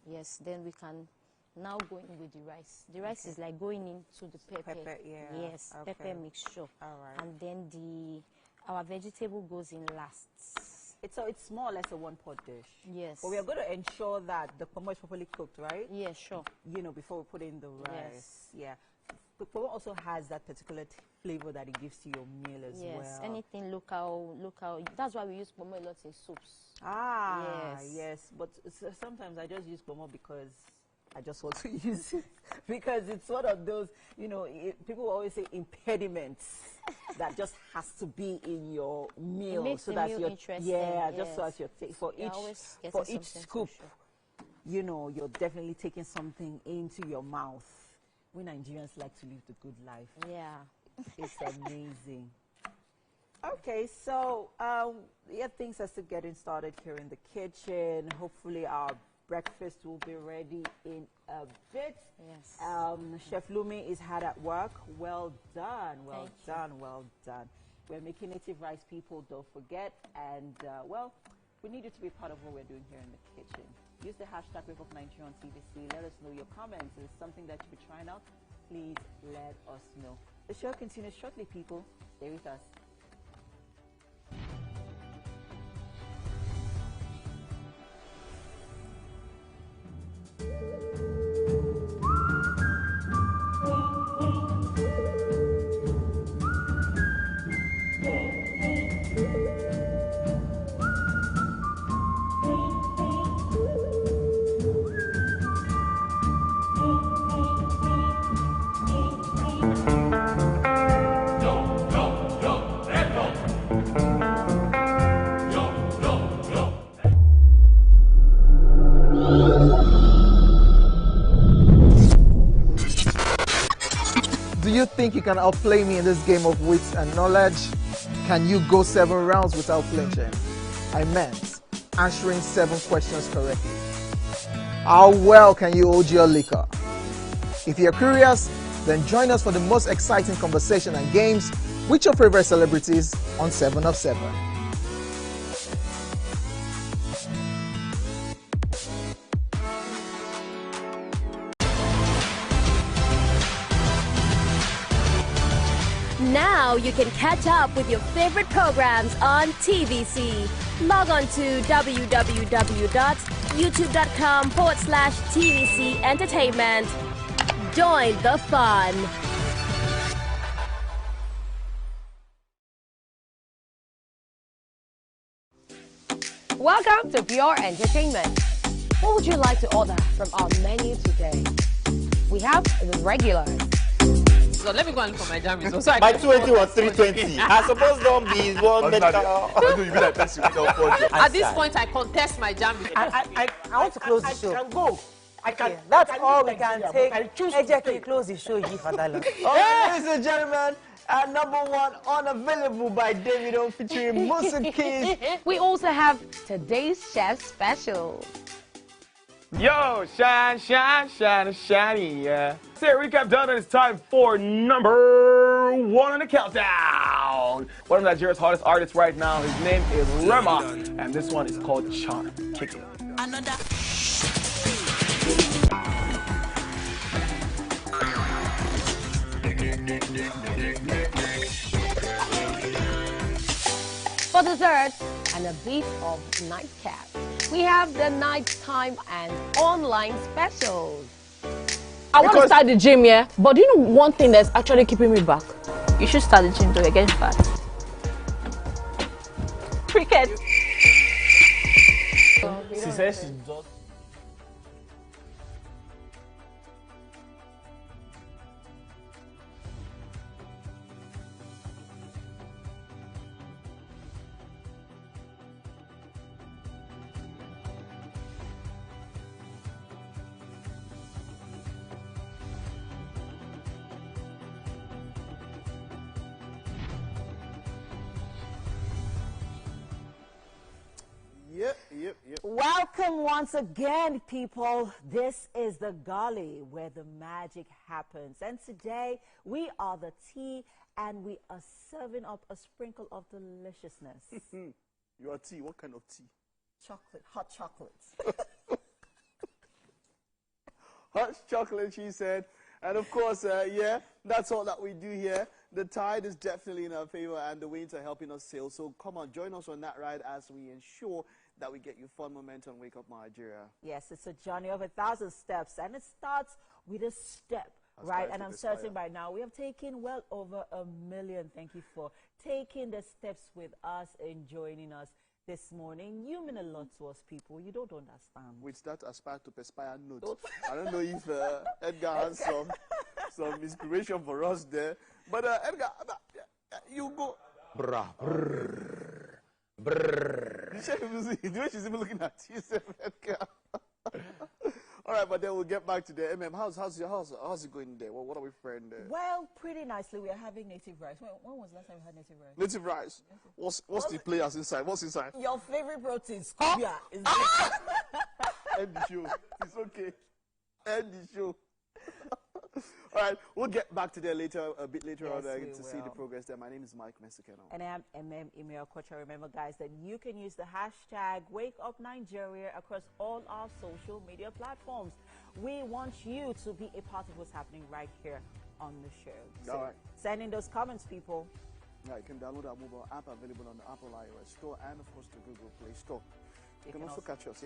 yes, then we can now go in with the rice. The rice is like going into the pepper. Yes, pepper mixture. All right. And then our vegetable goes in last. It's more or less a one-pot dish. Yes. But we are going to ensure that the pomo is properly cooked, right? Yeah, sure. Before we put in the rice. Yes. Yeah. The pomo also has that particular flavor that it gives to your meal as well. Yes, anything local. That's why we use pomo a lot in soups. Yes. But sometimes I just use pomo because I just want to use it because it's one of those, people always say impediments that just has to be in your meal. It makes so the that's meal your interesting. just so as your taste for each scoop. You're definitely taking something into your mouth. We Nigerians like to live the good life. Yeah. It's amazing. Okay, so things are still getting started here in the kitchen. Hopefully our breakfast will be ready in a bit. Yes. Chef Lumi is hard at work. Well done. Well done. We're making native rice, people, don't forget. And, we need you to be part of what we're doing here in the kitchen. Use the hashtag #RepOfNigeria on TVC. Let us know your comments. If it's something that you'll be trying out, please let us know. The show continues shortly, people. Stay with us. Do you think you can outplay me in this game of wits and knowledge? Can you go 7 rounds without flinching? I meant answering 7 questions correctly. How well can you hold your liquor? If you're curious, then join us for the most exciting conversation and games with your favorite celebrities on 7 of 7. Now you can catch up with your favorite programs on TVC. Log on to www.youtube.com/TVC Entertainment. Join the fun. Welcome to Pure Entertainment. What would you like to order from our menu today? We have the regulars. So let me go and look for my jam results. My 20 was 320. I suppose don't be one metal. At this point, I contest my jam results. I want to close the show. I can go. I can. That's all we can take. I choose Ejeki, close the show, Father. Ladies and gentlemen, number 1 unavailable by Davido featuring Musa Keys. We also have today's chef special. Yo, shine, shine, shine, shiny, yeah. Say recap done, and it's time for number 1 on the countdown. One of Nigeria's hottest artists right now, his name is Rema, and this one is called Charm. Kick it. Another. For dessert and a bit of nightcap, we have the nighttime and online specials. I want to start the gym, yeah? But do you know one thing that's actually keeping me back? You should start the gym though, you're getting fat. Cricket. She says she just... Yep. Welcome once again, people. This is the gully where the magic happens. And today we are the tea and we are serving up a sprinkle of deliciousness. Your tea, what kind of tea? Chocolate, hot chocolate. Hot chocolate, she said. And of course, yeah, that's all that we do here. The tide is definitely in our favor and the winds are helping us sail. So come on, join us on that ride as we ensure that we get you fun momentum. Wake up Nigeria. Yes, it's a journey of 1,000 steps and it starts with a step, right? And I'm certain by now we have taken well over 1 million. Thank you for taking the steps with us and joining us this morning. You mean a lot to us, people. You don't understand. With that aspire to perspire note. I don't know if Edgar has some inspiration for us there. But Edgar, you go. Brr. The way she's even looking at you, Edgar. All right, but then we'll get back to the how's it going there? What are we preparing there? Well, pretty nicely. We are having native rice. When was the last time we had native rice? Native rice. What's the players inside? What's inside? Your favorite protein, Scubia. End the show. It's okay. End the show. All right, we'll get back to that later, a bit later on to see the progress there. My name is Mike Mesikeno. And I'm Emil Kocha. Remember, guys, that you can use the hashtag WakeUpNigeria across all our social media platforms. We want you to be a part of what's happening right here on the show. So all right. Send in those comments, people. Yeah, you can download our mobile app available on the Apple iOS Store and, of course, the Google Play Store. You can also catch us,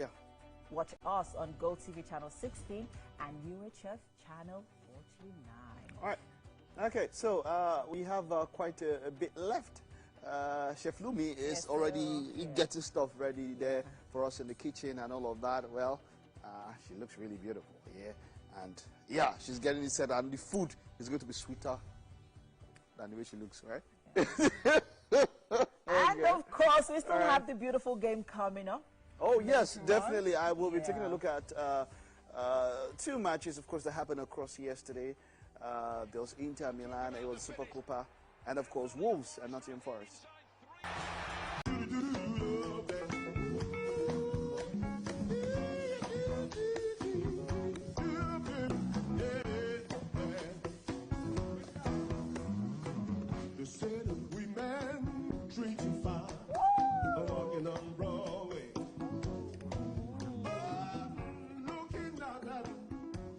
Watch us on GOTV Channel 16 and UHF Channel 49. All right. Okay, so we have quite a bit left. Chef Lumi is already getting stuff ready there for us in the kitchen and all of that. Well, she looks really beautiful, and she's getting it set, and the food is going to be sweeter than the way she looks, right? And of course, we still have the beautiful game coming up. Oh yes, definitely. I will be taking a look at 2 matches, of course, that happened across yesterday. There was Inter Milan, it was Super Copa, and of course Wolves and Nottingham Forest.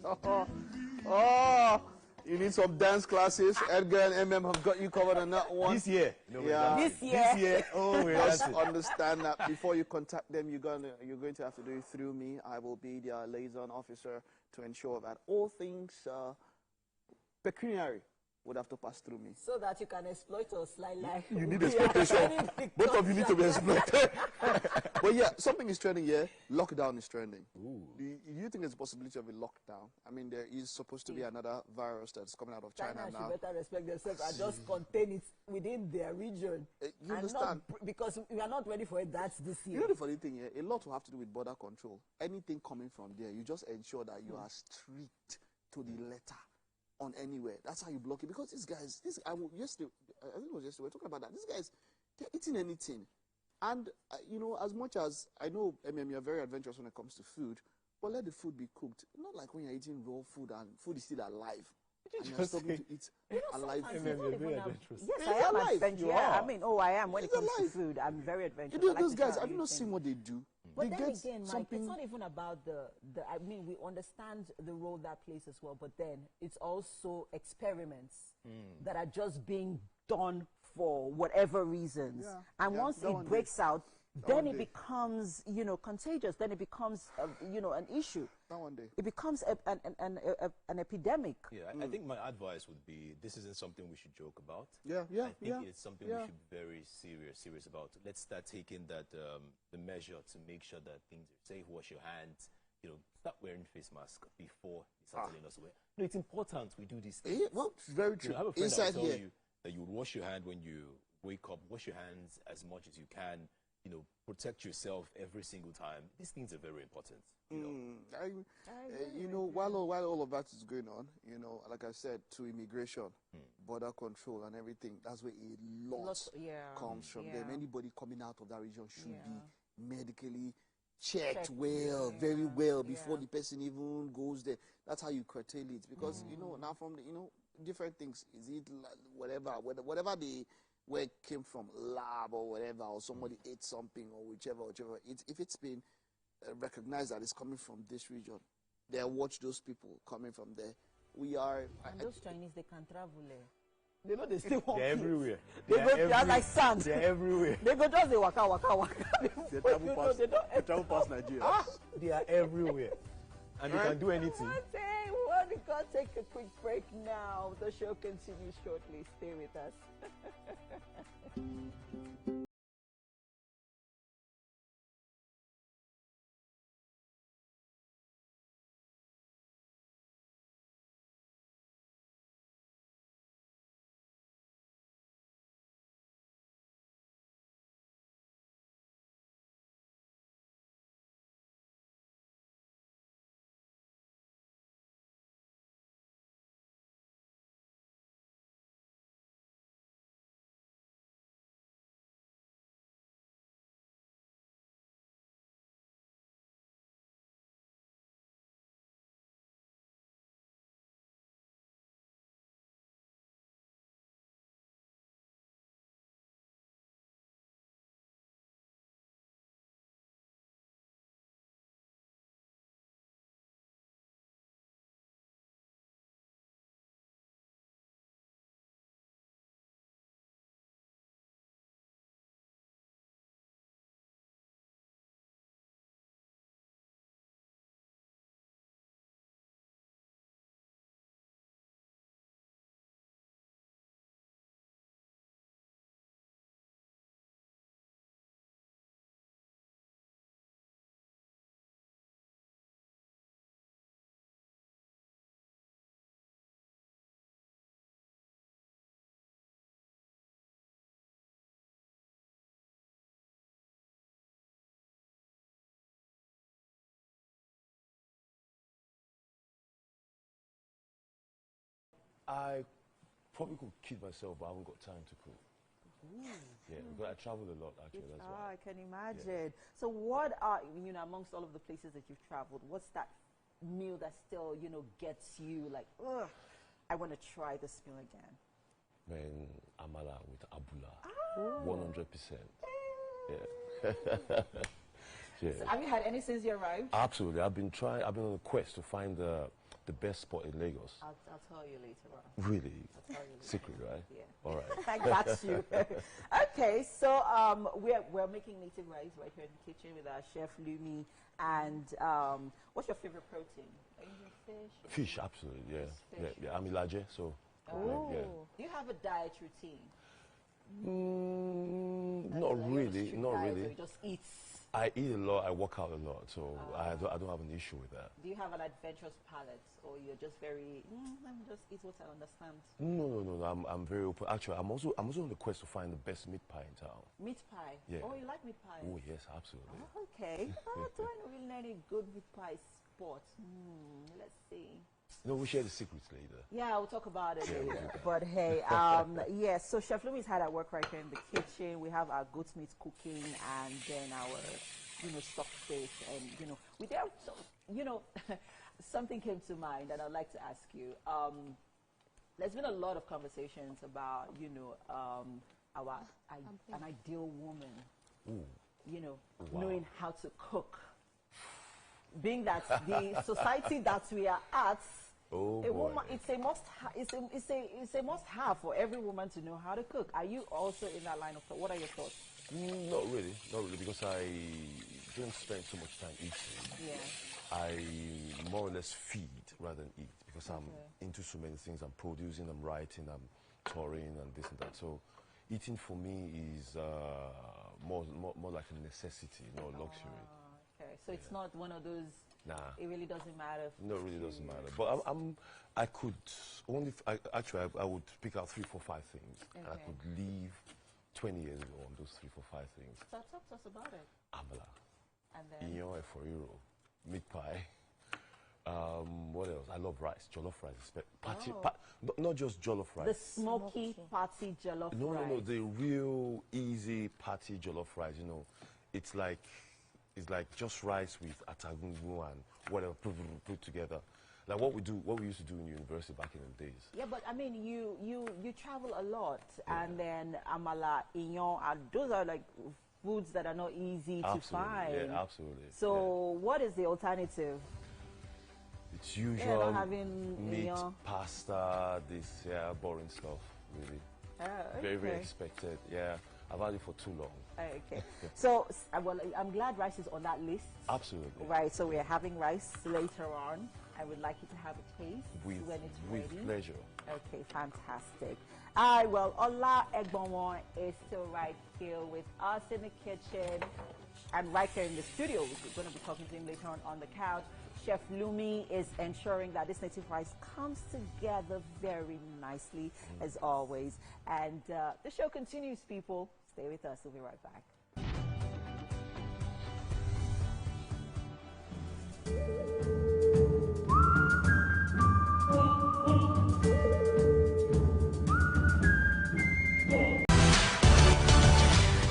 Oh, you need some dance classes. Edgar and MM have got you covered on that one. This year. No, yeah. This year. Oh, we're Just dancing. understand that before you contact them, you're going to have to do it through me. I will be their liaison officer to ensure that all things pecuniary would have to pass through me. So that you can exploit us like You need exploitation. Both of you need to be exploited. But yeah, something is trending here. Lockdown is trending. Do you think there's a possibility of a lockdown? I mean, there is supposed to be another virus that's coming out of China now. Should better respect themselves and just contain it within their region. You understand? Because we are not ready for it. That's this year. You know the funny thing here? A lot will have to do with border control. Anything coming from there, you just ensure that you are strict to the letter on anywhere. That's how you block it. Because these guys, yesterday, I think it was yesterday, we were talking about that. These guys, they're eating anything. And, you know, as much as I know, you're very adventurous when it comes to food, but let the food be cooked. Not like when you're eating raw food and food is still alive. And you're struggling to eat alive food. You're very adventurous. Yes, I am adventurous. Yeah, I mean, I am when it comes to food. I'm very adventurous. You know, those guys, have you not seen what they do? But they then get again, Mike, something. it's not even about I mean, we understand the role that plays as well, but then it's also experiments that are just being done for whatever reasons. Yeah. And once it breaks out, then it becomes, you know, contagious. Then it becomes, you know, an issue. That one day. It becomes an epidemic. Yeah, I think my advice would be, this isn't something we should joke about. Yeah. I think it's something we should be very serious about. Let's start taking that the measure to make sure that things are safe. Wash your hands. You know, start wearing face masks before you start telling us where. No, it's important we do these things. Well, it's very true. You know, I have a friend Inside that will tell here. you that you would wash your hand when you wake up. Wash your hands as much as you can. You know, protect yourself every single time. These things are very important. You know, while all of that is going on, you know, like I said, to immigration, border control and everything, that's where a lot comes from them. Anybody coming out of that region should be medically checked very well before the person even goes there. That's how you curtail it. Because, you know, now from the, you know, different things, is it whatever the where it came from, lab or whatever, or somebody ate something or whichever, if it's been recognized that it's coming from this region, they'll watch those people coming from there. We are... And those Chinese, they can travel there. They know they still walk. They're everywhere. They're like sand. They're everywhere. They go just, they waka. They travel past Nigeria. They are everywhere. And they can do anything. We're going to take a quick break now. The show continues shortly. Stay with us. I probably could kid myself, but I haven't got time to cook. Yeah, because I travel a lot, actually. That's why. I can imagine. So what are, you know, amongst all of the places that you've traveled, what's that meal that still, you know, gets you like, ugh, I want to try this meal again? Man, amala with abula. 100%. Yeah. So have you had any since you arrived? Absolutely. I've been on a quest to find the the best spot in Lagos. I'll tell you later on. Really? I'll tell you later. Secret, right? Yeah. All right. I got you. Okay, so we're making native rice right here in the kitchen with our chef Lumi. And what's your favorite protein? Are you fish? Fish, absolutely. Yeah. Fish. Yeah. I'm Ilaje, so. Oh. Yeah. Do you have a diet routine? Not really. Not really. You just eat. I eat a lot. I work out a lot, so I don't have an issue with that. Do you have an adventurous palate, or you're just very? Let me just eat what I understand. No. I'm very open. Actually, I'm also on the quest to find the best meat pie in town. Meat pie. Yeah. Oh, you like meat pie? Oh yes, absolutely. Oh, okay. Do I really know any good meat pie spots? Let's see. No, we share the secrets later. Yeah, we'll talk about it later. We'll But hey, yes, so Chef Lumi is hard at work right here in the kitchen. We have our goat meat cooking and then our, stock fish. And, we there, so, something came to mind and I'd like to ask you. There's been a lot of conversations about, an ideal woman, knowing how to cook. Being that the society that we are at, woman, it's a must. It's a must-have for every woman to know how to cook. Are you also in that line of thought? What are your thoughts? Not really, because I don't spend so much time eating. Yeah. I more or less feed rather than eat because I'm into so many things. I'm producing, I'm writing, I'm touring, and this and that. So, eating for me is more like a necessity, not a luxury. Okay, so it's not one of those. Nah. It really doesn't matter. No, it really doesn't matter. But I could only. I would pick out 3, 4, 5 things, and I could leave 20 years ago on those 3, 4, 5 things. So talk to us about it. Amala, and then Inyo eforiro, meat pie. What else? I love rice, jollof rice. Not just jollof rice. The smoky party jollof rice. No, the real easy party jollof rice. It's like just rice with atagungu and whatever put together. Like what we used to do in university back in the days. Yeah, but I mean, you travel a lot, and then amala, inyo, those are like foods that are not easy to find. Yeah, absolutely. So what is the alternative? It's usual having meat, pasta, this boring stuff, really. Okay. Very expected. Yeah, I've had it for too long. Okay. So, well, I'm glad rice is on that list. Absolutely. Right, so we're having rice later on. I would like you to have a taste when it's ready. With pleasure. Okay, fantastic. All right, well, Ola Egbonwon is still right here with us in the kitchen and right here in the studio. We're going to be talking to him later on the couch. Chef Lumi is ensuring that this native rice comes together very nicely, as always. And the show continues, people. Stay with us. We'll be right back.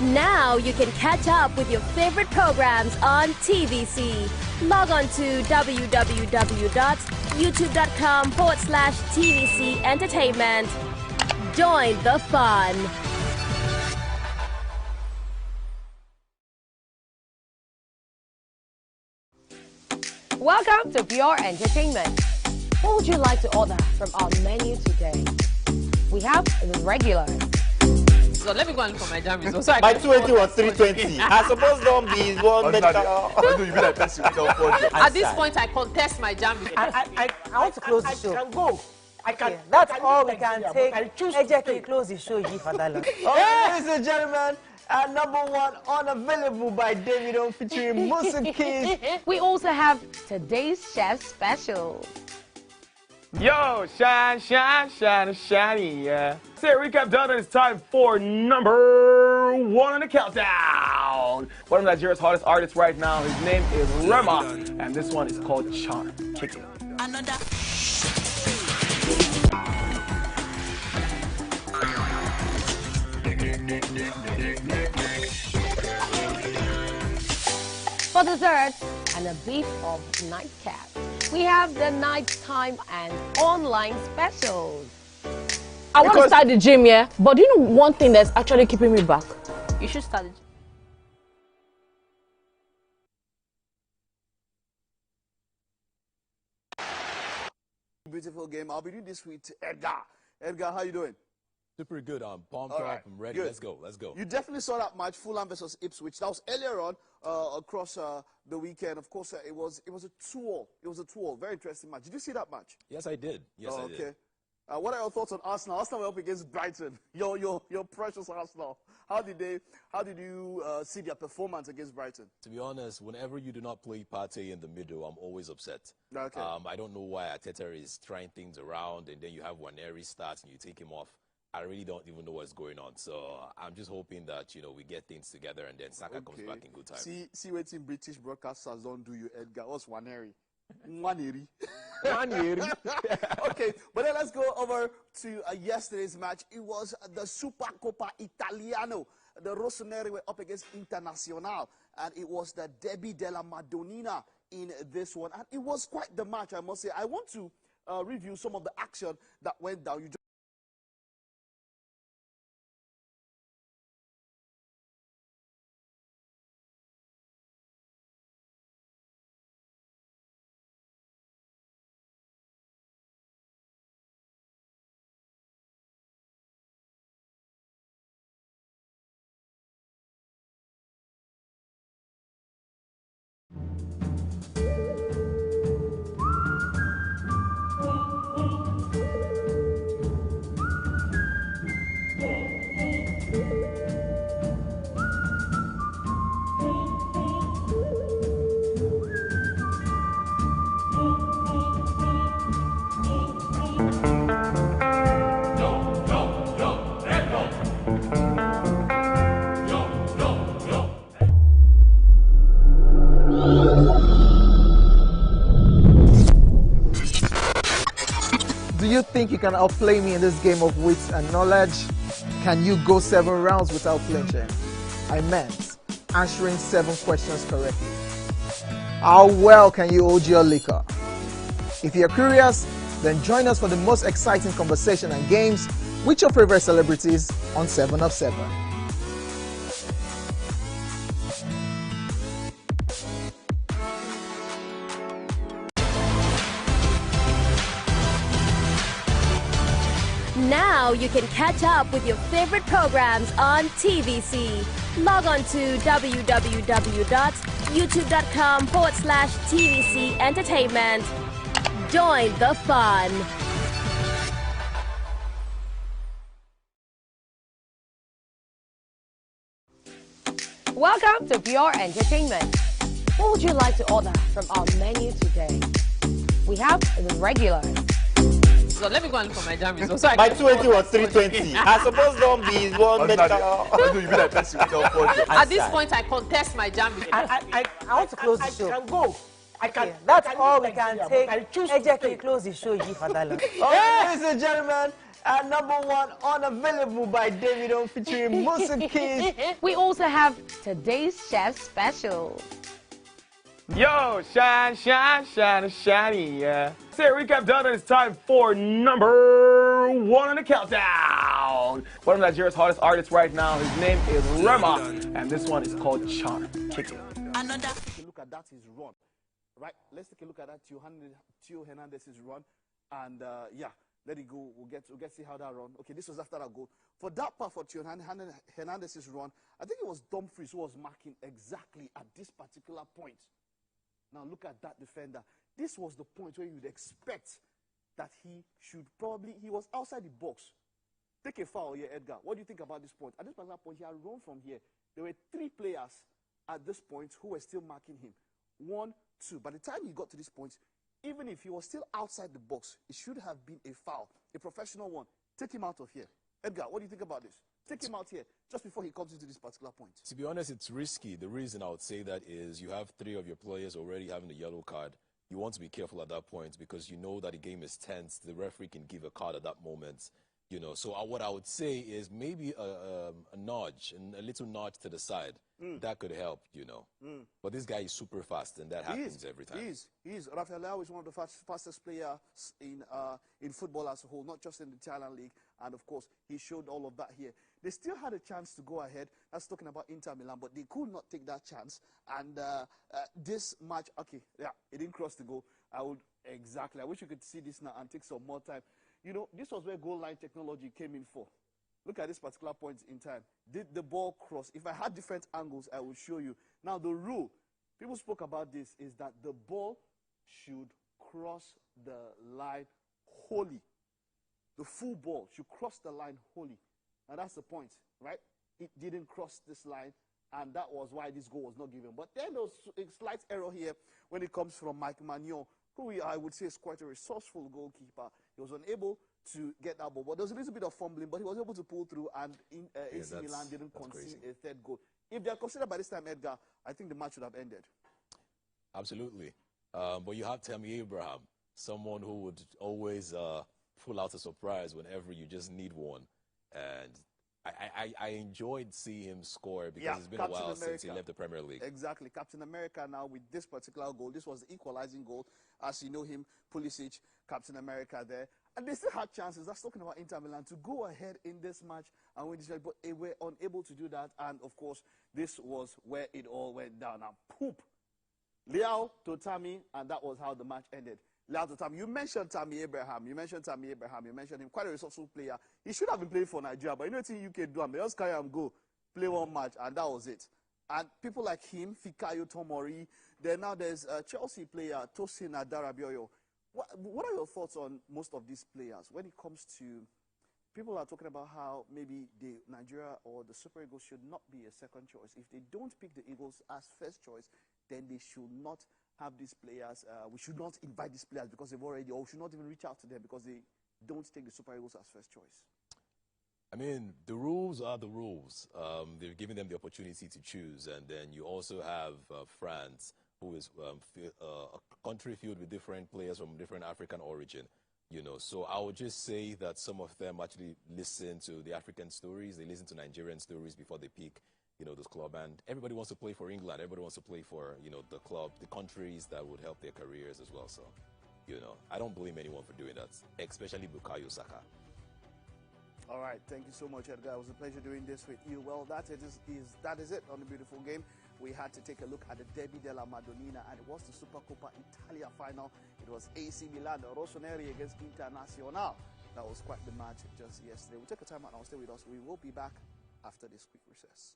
Now you can catch up with your favorite programs on TVC. Log on to www.youtube.com/TVC Entertainment. Join the fun. Welcome to Pure Entertainment. What would you like to order from our menu today? We have the regular. So let me go and look for my jam results. So by 280 or 320. I suppose don't be one medical. At this point, I contest my jam results. I want to close the show. I can go. I can. That's all we can take. AJK close the show, G for that long. Ladies and gentlemen, #1 unavailable by Davido featuring Musa Keys. We also have today's chef special. Yo, shine, shiny, yeah. Say recap done, and it's time for #1 on the countdown. One of Nigeria's hottest artists right now. His name is Rema, and this one is called Charm. Kick it. Another. For dessert and a bit of nightcap, we have the nighttime and online specials. I want to start the gym, yeah? But do you know one thing that's actually keeping me back? You should start the gym. Beautiful game. I'll be doing this with Edgar. Edgar, how you doing? Super good. I'm pumped up. I'm ready. Good. Let's go. Let's go. You definitely saw that match, Fulham versus Ipswich. That was earlier on across the weekend. Of course, it was a 2-2. It was a 2-2. Very interesting match. Did you see that match? Yes, I did. Yes, I did. Okay. What are your thoughts on Arsenal? Arsenal were up against Brighton. Your precious Arsenal. How did you see their performance against Brighton? To be honest, whenever you do not play Partey in the middle, I'm always upset. Okay. I don't know why Arteta is trying things around, and then you have Waneri start and you take him off. I really don't even know what's going on. So I'm just hoping that, we get things together and then Saka comes back in good time. See what in British broadcasters don't do you, Edgar. What's Waneri? Waneri. Okay, but then let's go over to yesterday's match. It was the Supercoppa Italiano. The Rossoneri were up against Internazionale, and it was the Derby della Madonnina in this one. And it was quite the match, I must say. I want to review some of the action that went down. Do you think you can outplay me in this game of wits and knowledge? Can you go 7 rounds without flinching? I meant answering 7 questions correctly. How well can you hold your liquor? If you're curious, then join us for the most exciting conversation and games with your favorite celebrities on 7 of 7. Now you can catch up with your favorite programs on TVC. Log on to www.youtube.com/TVC Entertainment. Join the fun. Welcome to Pure Entertainment. What would you like to order from our menu today? We have the regulars. So let me go and look for my jam. So My 20 was 320. I suppose don't be one medical. At this point, I contest my jam. I want to close the show. I can go. I can. Okay, that's all we can take. Ejeki, close the show, Yifadala. Ladies and gentlemen, number 1 unavailable by Davido featuring Musa Keys. We also have today's chef special. Yo, shine, shine, shine, shiny, yeah. Say recap done, and it's time for number 1 on the countdown. One of Nigeria's hottest artists right now, his name is Rema, and this one is called Charm. Kick it. Another. Look at that, his run. Right, let's take a look at that. Theo Hernandez's run, and yeah, let it go. We'll get see how that run. Okay, this was after that goal. For that part for Theo Hernandez's run, I think it was Dumfries who was marking exactly at this particular point. Now look at that defender. This was the point where you'd expect that he was outside the box. Take a foul here, Edgar. What do you think about this point? At this particular point, he had run from here. There were 3 players at this point who were still marking him. 1, 2. By the time he got to this point, even if he was still outside the box, it should have been a foul, a professional one. Take him out of here. Edgar, what do you think about this? Take him out here just before he comes into this particular point. To be honest, it's risky. The reason I would say that is you have 3 of your players already having a yellow card. You want to be careful at that point because you know that the game is tense. The referee can give a card at that moment. So what I would say is maybe a nudge, a little nudge to the side. That could help, But this guy is super fast, and that happens every time. He is. Rafael Leao is one of the fastest players in football as a whole, not just in the Italian league. And of course, he showed all of that here. They still had a chance to go ahead. That's talking about Inter Milan, but they could not take that chance. And this match, okay, yeah, it didn't cross the goal. I wish you could see this now and take some more time. You know, this was where goal line technology came in for. Look at this particular point in time. Did the ball cross? If I had different angles, I will show you. Now, the rule, people spoke about this, is that the ball should cross the line wholly. The full ball should cross the line wholly. And that's the point, right? It didn't cross this line, and that was why this goal was not given. But then there was a slight error here when it comes from Mike Magnon, who I would say is quite a resourceful goalkeeper. He was unable to get that ball. But there was a little bit of fumbling, but he was able to pull through, and AC Milan didn't concede a third goal. If they are considered by this time, Edgar, I think the match would have ended. Absolutely. But you have Tammy Abraham, someone who would always pull out a surprise whenever you just need one. And I enjoyed seeing him score because it's been a while since he left the Premier League. Exactly. Captain America now with this particular goal. This was the equalizing goal. As you know him, Pulisic, Captain America there. And they still had chances. That's talking about Inter Milan to go ahead in this match and win this match. But they were unable to do that. And, of course, this was where it all went down. And poop. Leao to Tammy, and that was how the match ended. Leao to Tammy. You mentioned Tammy Abraham. You mentioned him. Quite a resourceful player. He should have been playing for Nigeria, but you know what UK do? They just carry him, go, play one match, and that was it. And people like him, Fikayo Tomori, now there's a Chelsea player, Tosin Adarabioyo. What are your thoughts on most of these players when it comes to people are talking about how maybe Nigeria or the Super Eagles should not be a second choice? If they don't pick the Eagles as first choice, then they should not have these players. We should not invite these players because they've already, or we should not even reach out to them because they don't take the Super Eagles as first choice. I mean, the rules are the rules. They're giving them the opportunity to choose. And then you also have France, who is a country filled with different players from different African origin. You know, so I would just say that some of them actually listen to the African stories. They listen to Nigerian stories before they pick, you know, this club. And everybody wants to play for England. Everybody wants to play for, you know, the club, the countries that would help their careers as well. So, you know, I don't blame anyone for doing that, especially Bukayo Saka. All right, thank you so much, Edgar. It was a pleasure doing this with you. Well, that is it on the beautiful game. We had to take a look at the Derby della Madonnina, and it was the Supercoppa Italia final. It was AC Milan, Rossoneri against Internazionale. That was quite the match just yesterday. We'll take a time out now. Stay with us. We will be back after this quick recess.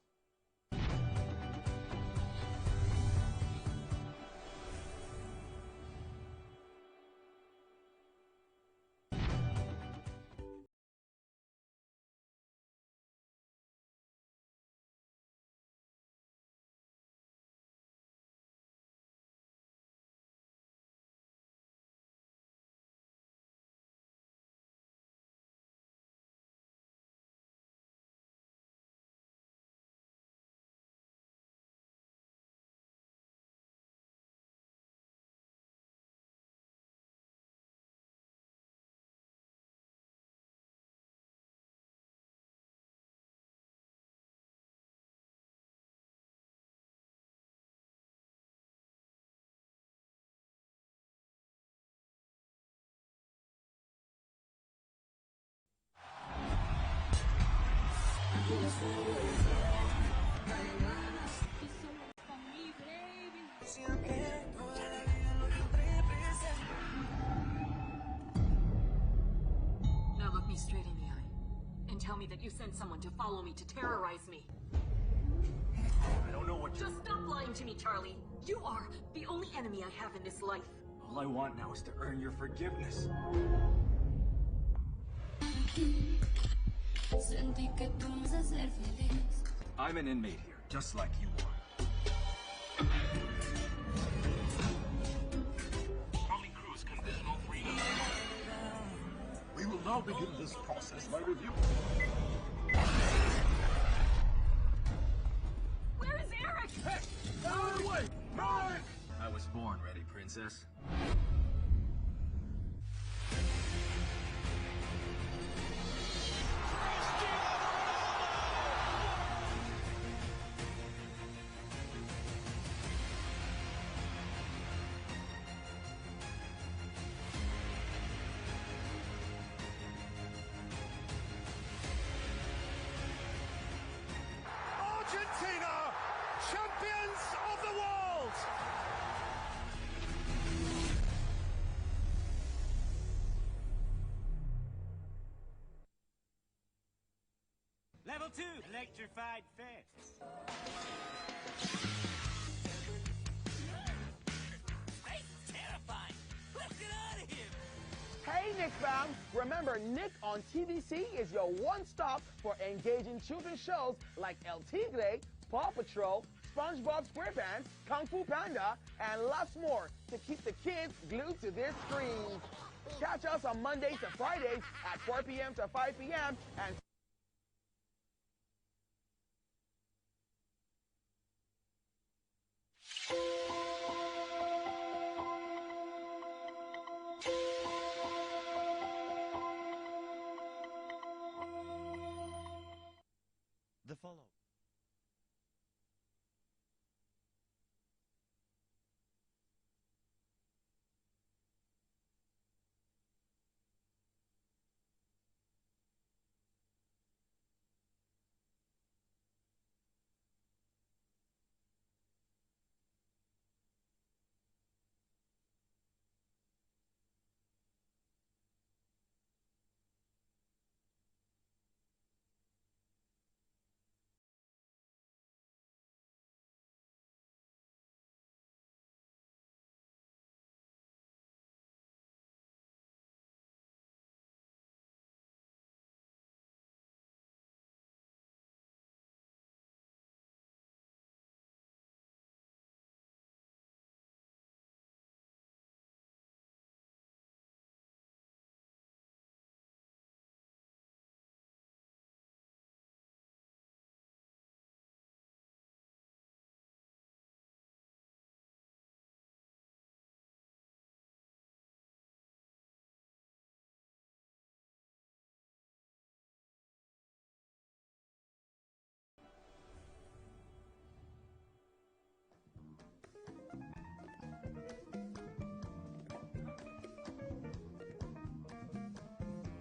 Now look me straight in the eye and tell me that you sent someone to follow me to terrorize me. I don't know what Just stop lying to me, Charlie. You are the only enemy I have in this life. All I want now is to earn your forgiveness. I'm an inmate here, just like you are. Tommy Cruise, conditional freedom. We will now begin this process by review. Where is Eric? Hey! Out of the way! Eric! I was born ready, princess. Level 2, electrified fence. Hey, terrifying. Let's get out of here. Hey, Nick fam! Remember, Nick on TVC is your one-stop for engaging children's shows like El Tigre, Paw Patrol, SpongeBob SquarePants, Kung Fu Panda, and lots more to keep the kids glued to their screens. Catch us on Mondays to Fridays at 4 p.m. to 5 p.m. and The follow.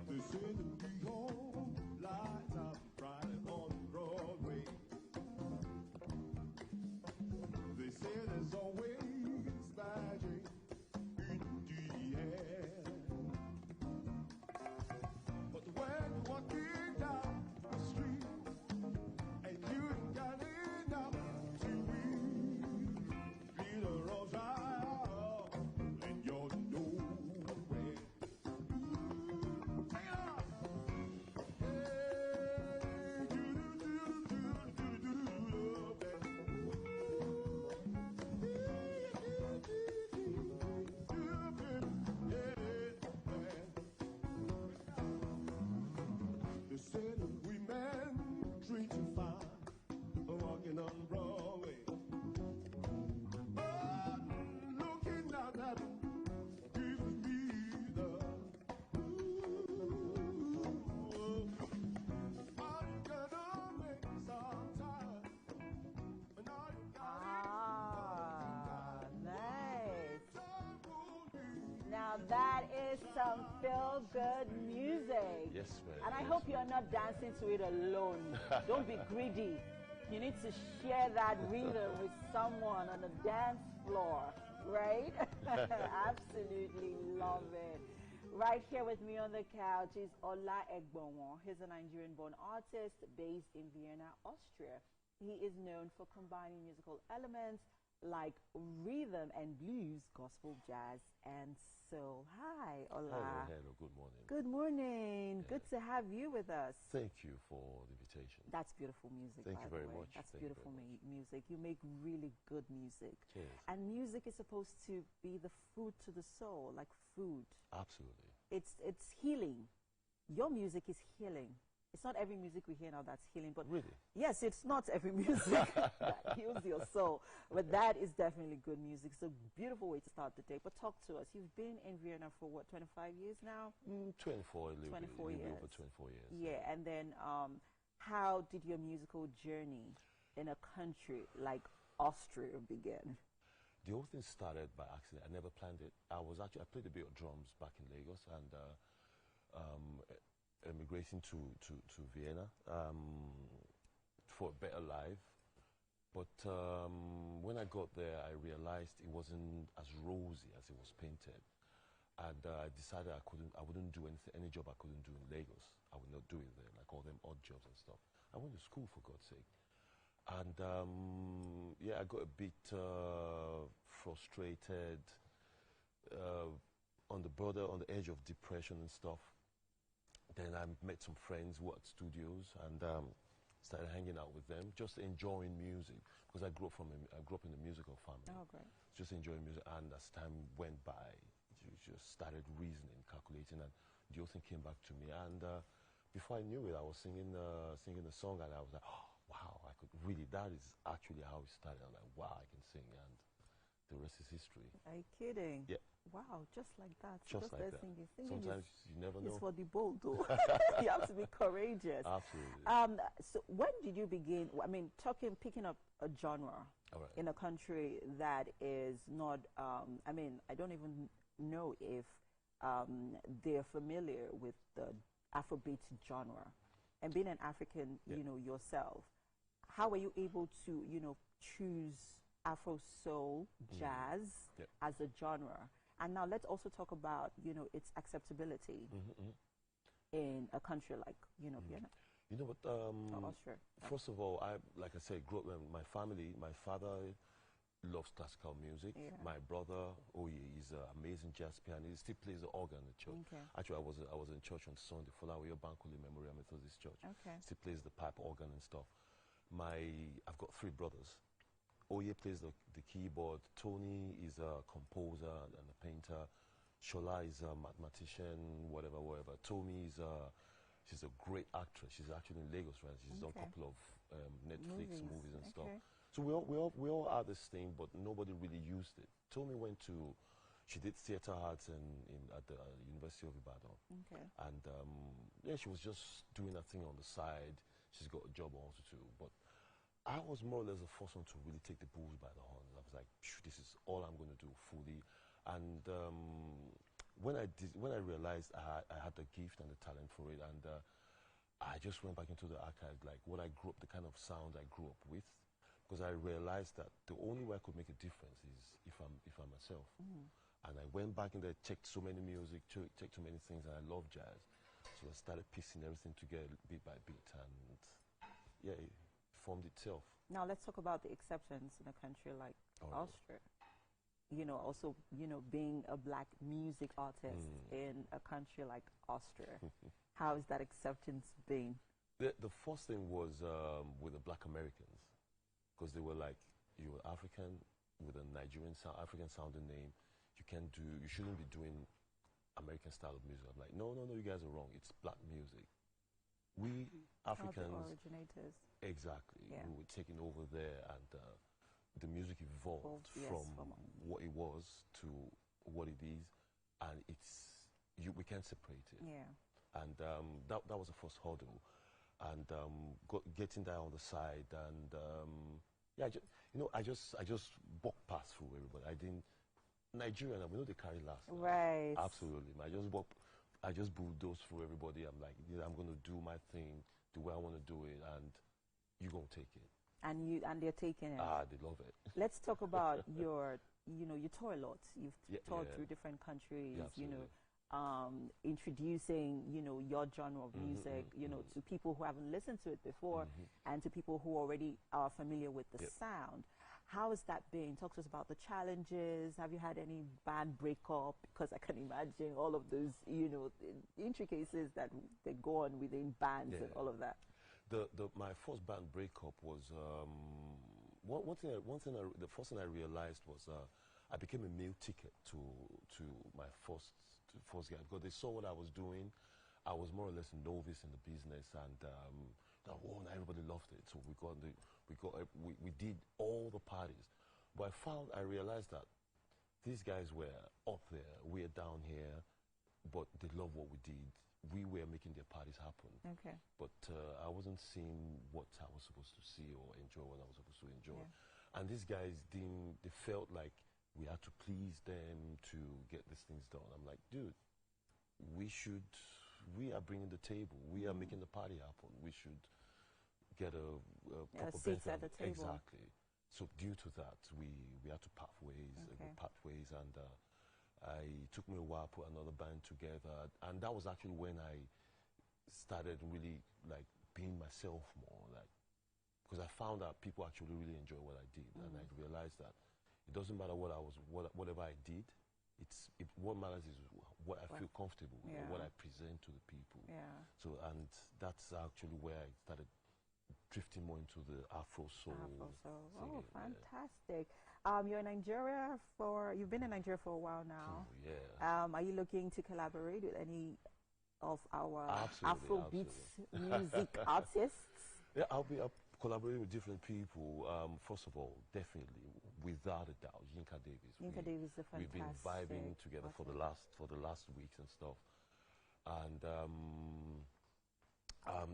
They say that we all light up right on Broadway. They say there's always magic in the air. But when you're walking down the street and you ain't got enough to eat, glitter rolls right off and you're nowhere. They say that we men treat you fine, walking on Broadway. But looking down at it gives me the are you gonna make some time? Nice. Now that is some feel-good music. Yes, man. And I Yes, hope you're not dancing to it alone. Don't be greedy. You need to share that rhythm with someone on the dance floor, right? Absolutely love it. Right here with me on the couch is Ola Egbonwo. He's a Nigerian-born artist based in Vienna, Austria. He is known for combining musical elements like rhythm and blues, gospel, jazz, and soul. Hi, Ola. Hello, hello, good morning. Good morning. Good to have you with us. Thank you for the invitation. That's beautiful music. Thank by you the very way. much. That's Thank you beautiful very music. You make really good music. Cheers. And music is supposed to be the food to the soul, like food. Absolutely. It's healing. Your music is healing. It's not every music we hear now that's healing, but really, yes, it's not every music that heals your soul, but that is definitely good music. It's a beautiful way to start the day. But talk to us. You've been in Vienna for what, 25 years now? 24, a little 24 bit, years. over 24 years. Yeah, and then how did your musical journey in a country like Austria begin? The whole thing started by accident. I never planned it. I played a bit of drums back in Lagos, and emigrating to Vienna for a better life. But when I got there, I realized it wasn't as rosy as it was painted. And I decided I wouldn't do any job I couldn't do in Lagos. I would not do it there, like all them odd jobs and stuff. I went to school, for God's sake. And yeah, I got a bit frustrated, on the border, on the edge of depression and stuff. Then I met some friends who had studios and started hanging out with them, just enjoying music, because I grew up in a musical family. Oh, great. Just enjoying music, and as time went by, you just started reasoning, calculating, and the whole thing came back to me. And before I knew it, I was singing a song, and I was like, oh, wow, I could really. That is actually how it started. I'm like, wow, I can sing, and the rest is history. Are you kidding? Yeah. Wow, just like that. Just like that. Singing Sometimes you never know. It's for the bold, though. You have to be courageous. Absolutely. So when did you begin? I mean, picking up a genre in a country that is not. I mean, I don't even know if they're familiar with the Afrobeat genre, and being an African, you know, yourself, how were you able to, you know, choose Afro soul, jazz as a genre? And now let's also talk about, you know, its acceptability in a country like, you know, Vienna. You know what? Austria. First of all, like I said, my family, my father loves classical music. Yeah. My brother, he's an amazing jazz pianist. He still plays the organ in the church. Okay. Actually, I was in church on Sunday, Folawiyo Bankole Memorial Methodist Church. Okay. Still plays the pipe organ and stuff. I've got 3 brothers. Oye plays the keyboard. Tony is a composer and a painter. Shola is a mathematician, whatever. Tomi she's a great actress. She's actually in Lagos, right? She's done a couple of Netflix movies and stuff. So we all had this thing, but nobody really used it. Tomi she did theater arts at the University of Ibadan. Okay. And yeah, she was just doing that thing on the side. She's got a job also too, but I was more or less the first one to really take the bulls by the horns. I was like, this is all I'm going to do fully. And when I realized I had the gift and the talent for it, and I just went back into the archives, like what I grew up, the kind of sound I grew up with, because I realized that the only way I could make a difference is if I'm myself. And I went back in there, checked so many music, checked so many things, and I love jazz. So I started piecing everything together bit by bit, and yeah, it formed itself. Now let's talk about the acceptance in a country like Austria. You know, also, you know, being a black music artist in a country like Austria. How has that acceptance been? The first thing was with the black Americans, because they were like, you were African with a African sounding name. You shouldn't be doing American style of music. I'm like, no, you guys are wrong. It's black music. We Africans, the originators. Exactly. Yeah. We were taking over there, and the music evolved from what it was to what it is, and we can't separate it. Yeah. And that was the first hurdle, and getting that on the side, and yeah, I just walked past through everybody. I didn't. Nigerian, we know they carry last. Right. Absolutely. I just bulldoze through everybody. I'm like, yeah, I'm going to do my thing the way I want to do it, and you're going to take it. And they're taking it. They love it. Let's talk about you tour a lot. You've toured through different countries, introducing, your genre of music, to people who haven't listened to it before and to people who already are familiar with the sound. How has that been? Talk to us about the challenges. Have you had any band breakup? Because I can imagine all of those, intricacies that they go on within bands and all of that. My first band breakup was the first thing I realized was I became a meal ticket to my first guy, because they saw what I was doing. I was more or less a novice in the business, and everybody loved it. So we did all the parties. But I realized that these guys were up there, we're down here, but they love what we did. We were making their parties happen. Okay. But I wasn't seeing what I was supposed to see or enjoy what I was supposed to enjoy. Yeah. And these guys they felt like we had to please them to get these things done. I'm like, dude, we are bringing the table. We are making the party happen. We should get a proper seats at the table. Exactly. So due to that, we had to part ways. Okay. Part ways, and It took me a while to put another band together, and that was actually when I started really like being myself more, like, because I found that people actually really enjoy what I did, and I realized that it doesn't matter whatever I did. What matters is what I feel comfortable with, or what I present to the people. Yeah. So, and that's actually where I started drifting more into the Afro soul. Oh, fantastic. You're in Nigeria you've been in Nigeria for a while now. Yeah. Are you looking to collaborate with any of our Afrobeats music artists? Yeah, I'll be collaborating with different people. First of all, definitely, without a doubt, Yinka Davis. Yinka Davis is a fantastic. We've been vibing together for the last weeks and stuff. And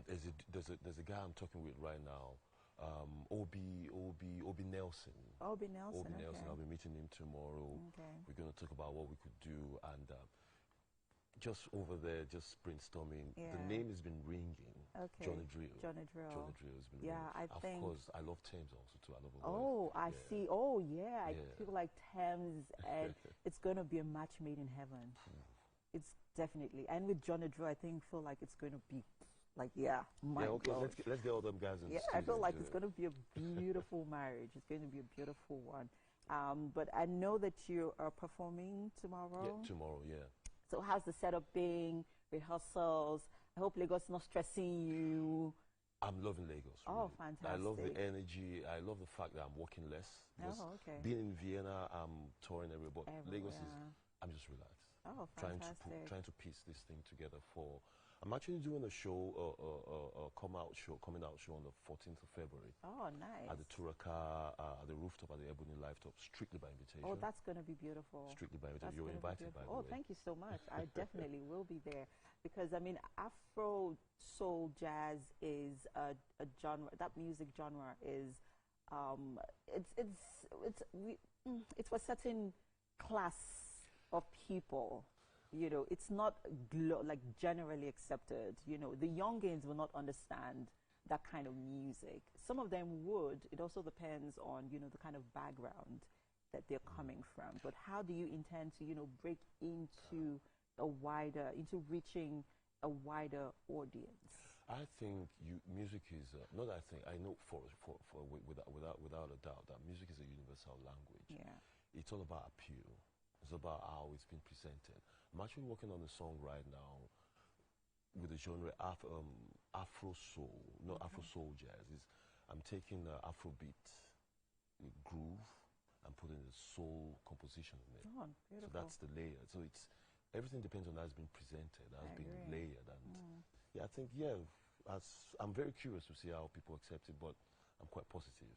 there's a guy I'm talking with right now, Obi Nelson. Obi Nelson. I'll be meeting him tomorrow. Okay. We're going to talk about what we could do, and just over there, just brainstorming. Yeah. The name has been ringing. Okay. Johnny Drill. Johnny Drill. Johnny Drill has been Yeah, ringing. I think. Of course, I love Thames also too. I love. Oh, I see. Oh, yeah. I feel like Thames, and it's going to be a match made in heaven. It's definitely. And with Johnny Drill, I feel like it's going to be. Like, okay, let's get all them guys in the studio. I feel like it's going to be a beautiful marriage. It's going to be a beautiful one. But I know that you are performing tomorrow. Yeah, tomorrow, yeah. So how's the setup being? Rehearsals? I hope Lagos is not stressing you. I'm loving Lagos. Really. Oh, fantastic. I love the energy. I love the fact that I'm working less. Okay. Being in Vienna, I'm touring everywhere. But Lagos is, I'm just relaxed. Oh, fantastic. Trying to piece this thing together for... I'm actually doing a show, coming out show on the 14th of February. Oh, nice. At the Turaka, at the rooftop, at the Ebony Lifetop, strictly by invitation. Oh, that's going to be beautiful. Strictly by invitation. You're invited, by the way. Oh, thank you so much. I definitely will be there. Because, I mean, Afro soul jazz is a genre, that music genre is, it's for a certain class of people. You know, it's not like generally accepted. You know, the youngins will not understand that kind of music. Some of them would. It also depends on, you know, the kind of background that they're coming from. But how do you intend to, you know, break into reaching a wider audience? I think music is, not I think, I know without a doubt that music is a universal language. Yeah. It's all about appeal. It's about how it's been presented. I'm actually working on a song right now with the genre Afro soul, not Afro soul jazz. I'm taking Afrobeat groove and putting a soul composition in it. Oh, beautiful. So that's the layer. So it's everything depends on how it's been presented, how it's been layered, and I think I'm very curious to see how people accept it, but I'm quite positive.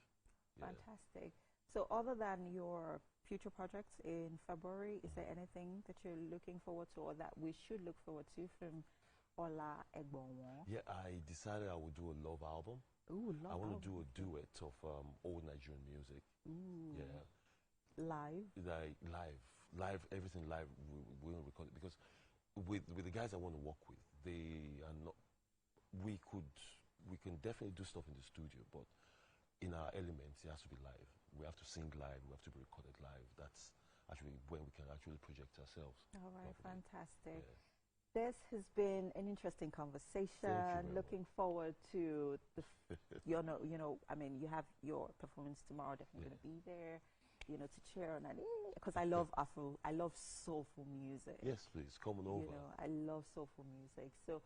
Yeah. Fantastic. So other than your future projects in February, is there anything that you're looking forward to or that we should look forward to from Ola Egbonwo? Yeah, I decided I would do a love album. Ooh, love I want album. to do a duet of old Nigerian music. Ooh. Yeah. Live? Live, everything live. We will record it because with the guys I want to work with, they are not. We can definitely do stuff in the studio, but in our elements, it has to be live. We have to sing live. We have to be recorded live. That's actually when we can actually project ourselves. All right, properly. fantastic. Yeah. This has been an interesting conversation. Looking forward to you know, I mean, you have your performance tomorrow. Definitely going to be there, you know, to cheer on. Because I love Afro, I love soulful music. Yes, please come on over. You know, I love soulful music. So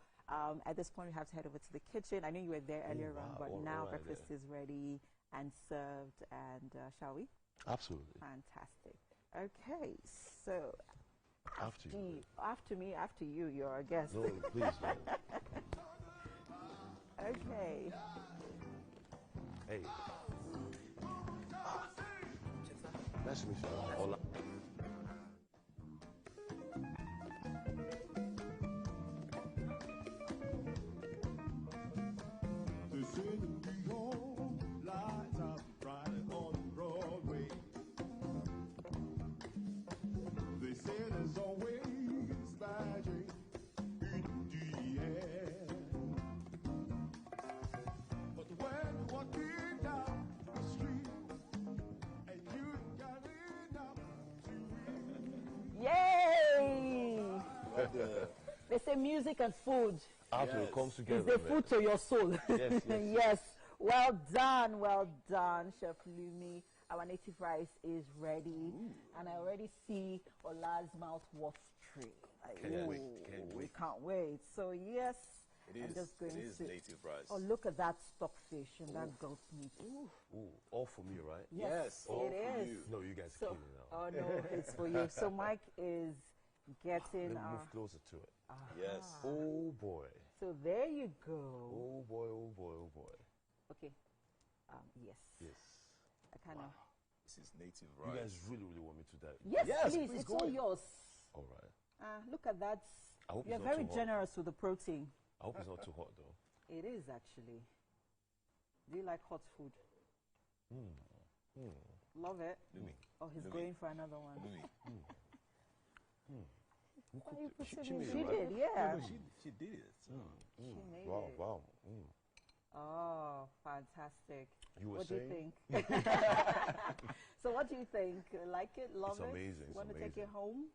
at this point, we have to head over to the kitchen. I know you were there earlier on, but now breakfast is ready and served. And shall we? Absolutely. Fantastic. Okay, so. After you. After you, you're our guest. No, please don't. Okay. Hey. Nice to meet you. Hola. The city hall lights up bright on Broadway. They say there's always magic in the air. But when you're walking down the street and you got enough to They say music and food. After it comes together. Is the food to your soul. Yes. Yes. Well done, Chef Lumi. Our native rice is ready. And I already see Ola's mouth watering. Can't wait. We can't wait. So yes, It is native rice. Oh, look at that stockfish and that goat meat. Ooh, all for me, right? Yes, all it for is. you. No, you guys are killing now. Oh no, it's for you. So Mike is getting. Let me move closer to it. Yes. Oh boy. So there you go. Oh boy. Oh boy. Oh boy. Okay. Yes. I kind of. This is native rice. You guys really want me to dive? Yes, please. It's all yours. All right. Look at that. I hope You're it's not very too hot. generous with the protein. I hope it's not too hot though. It is actually. Do you like hot food? Love it. Lumi. Oh, he's going for another one. Why you putting she me- made she it, right? did, yeah. No, she did it. She made Wow, it. wow. Oh, fantastic. You were what do you saying? think? So what do you think? Like it? Love It's it? amazing, it's Want to take it amazing. home?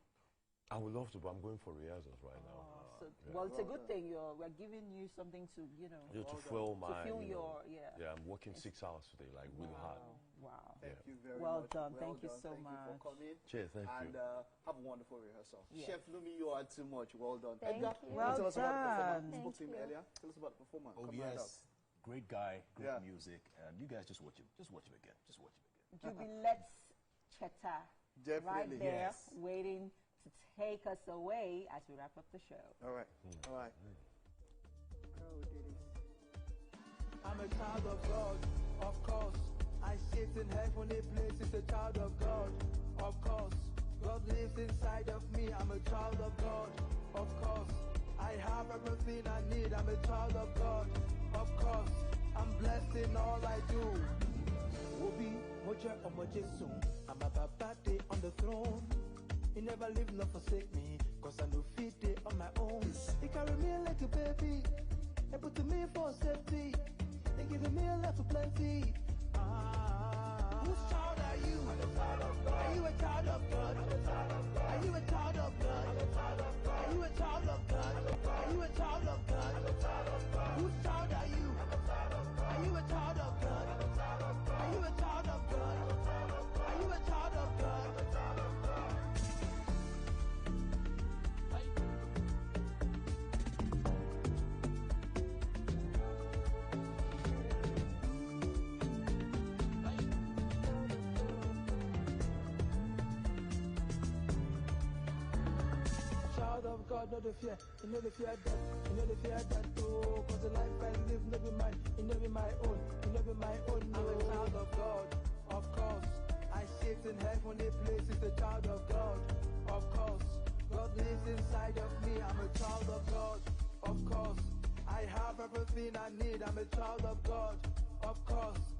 I would love to, but I'm going for rehearsals right now. So, Yeah. well, it's a good thing. We're giving you something to, To fill my. to fill you know, your, Yeah, I'm working 6 hours today, like really hard. Wow. Thank you very Well much. done. Well Thank you done. so Thank much. you for coming. Cheers, thank and, you. have a wonderful rehearsal. Yeah. Chef Lumi, you are too much. Well done. Thank Edgar, you. Well tell us about the performance. done. We spoke to him earlier. Tell us about the performance. Oh, Come right up. yes. Great guy, great Yeah. music. And you guys just watch him. Just watch him again. Just watch him again. Jubilette Cheta, right Definitely. there, Yes. waiting to take us away as we wrap up the show. All right. All right. I'm a child of God, of course. I sit in heavenly places, a child of God, of course. God lives inside of me, I'm a child of God, of course. I have everything I need, I'm a child of God, of course. I'm blessed in all I do. Obi, Moja, Omojesu, I'm a babate on the throne. He never leave nor forsake me, cause I know fit it on my own. He carry me like a baby, he put me for safety. They give me a lot of plenty. Whose child are you? Are you a child of God? Are you a child of God? Are you a child of God? Are you a child of God? Whose child are you? Are you a child of God? Are you a child of God? Are you a child of God? Child of God, no the fear, you know the fear that, you know the fear that too. Cause the life I live, no be mine, it no be my own, it no be my own. No. I'm a child of God, of course. I sit in heavenly places, a child of God, of course. God lives inside of me, I'm a child of God, of course. I have everything I need, I'm a child of God, of course.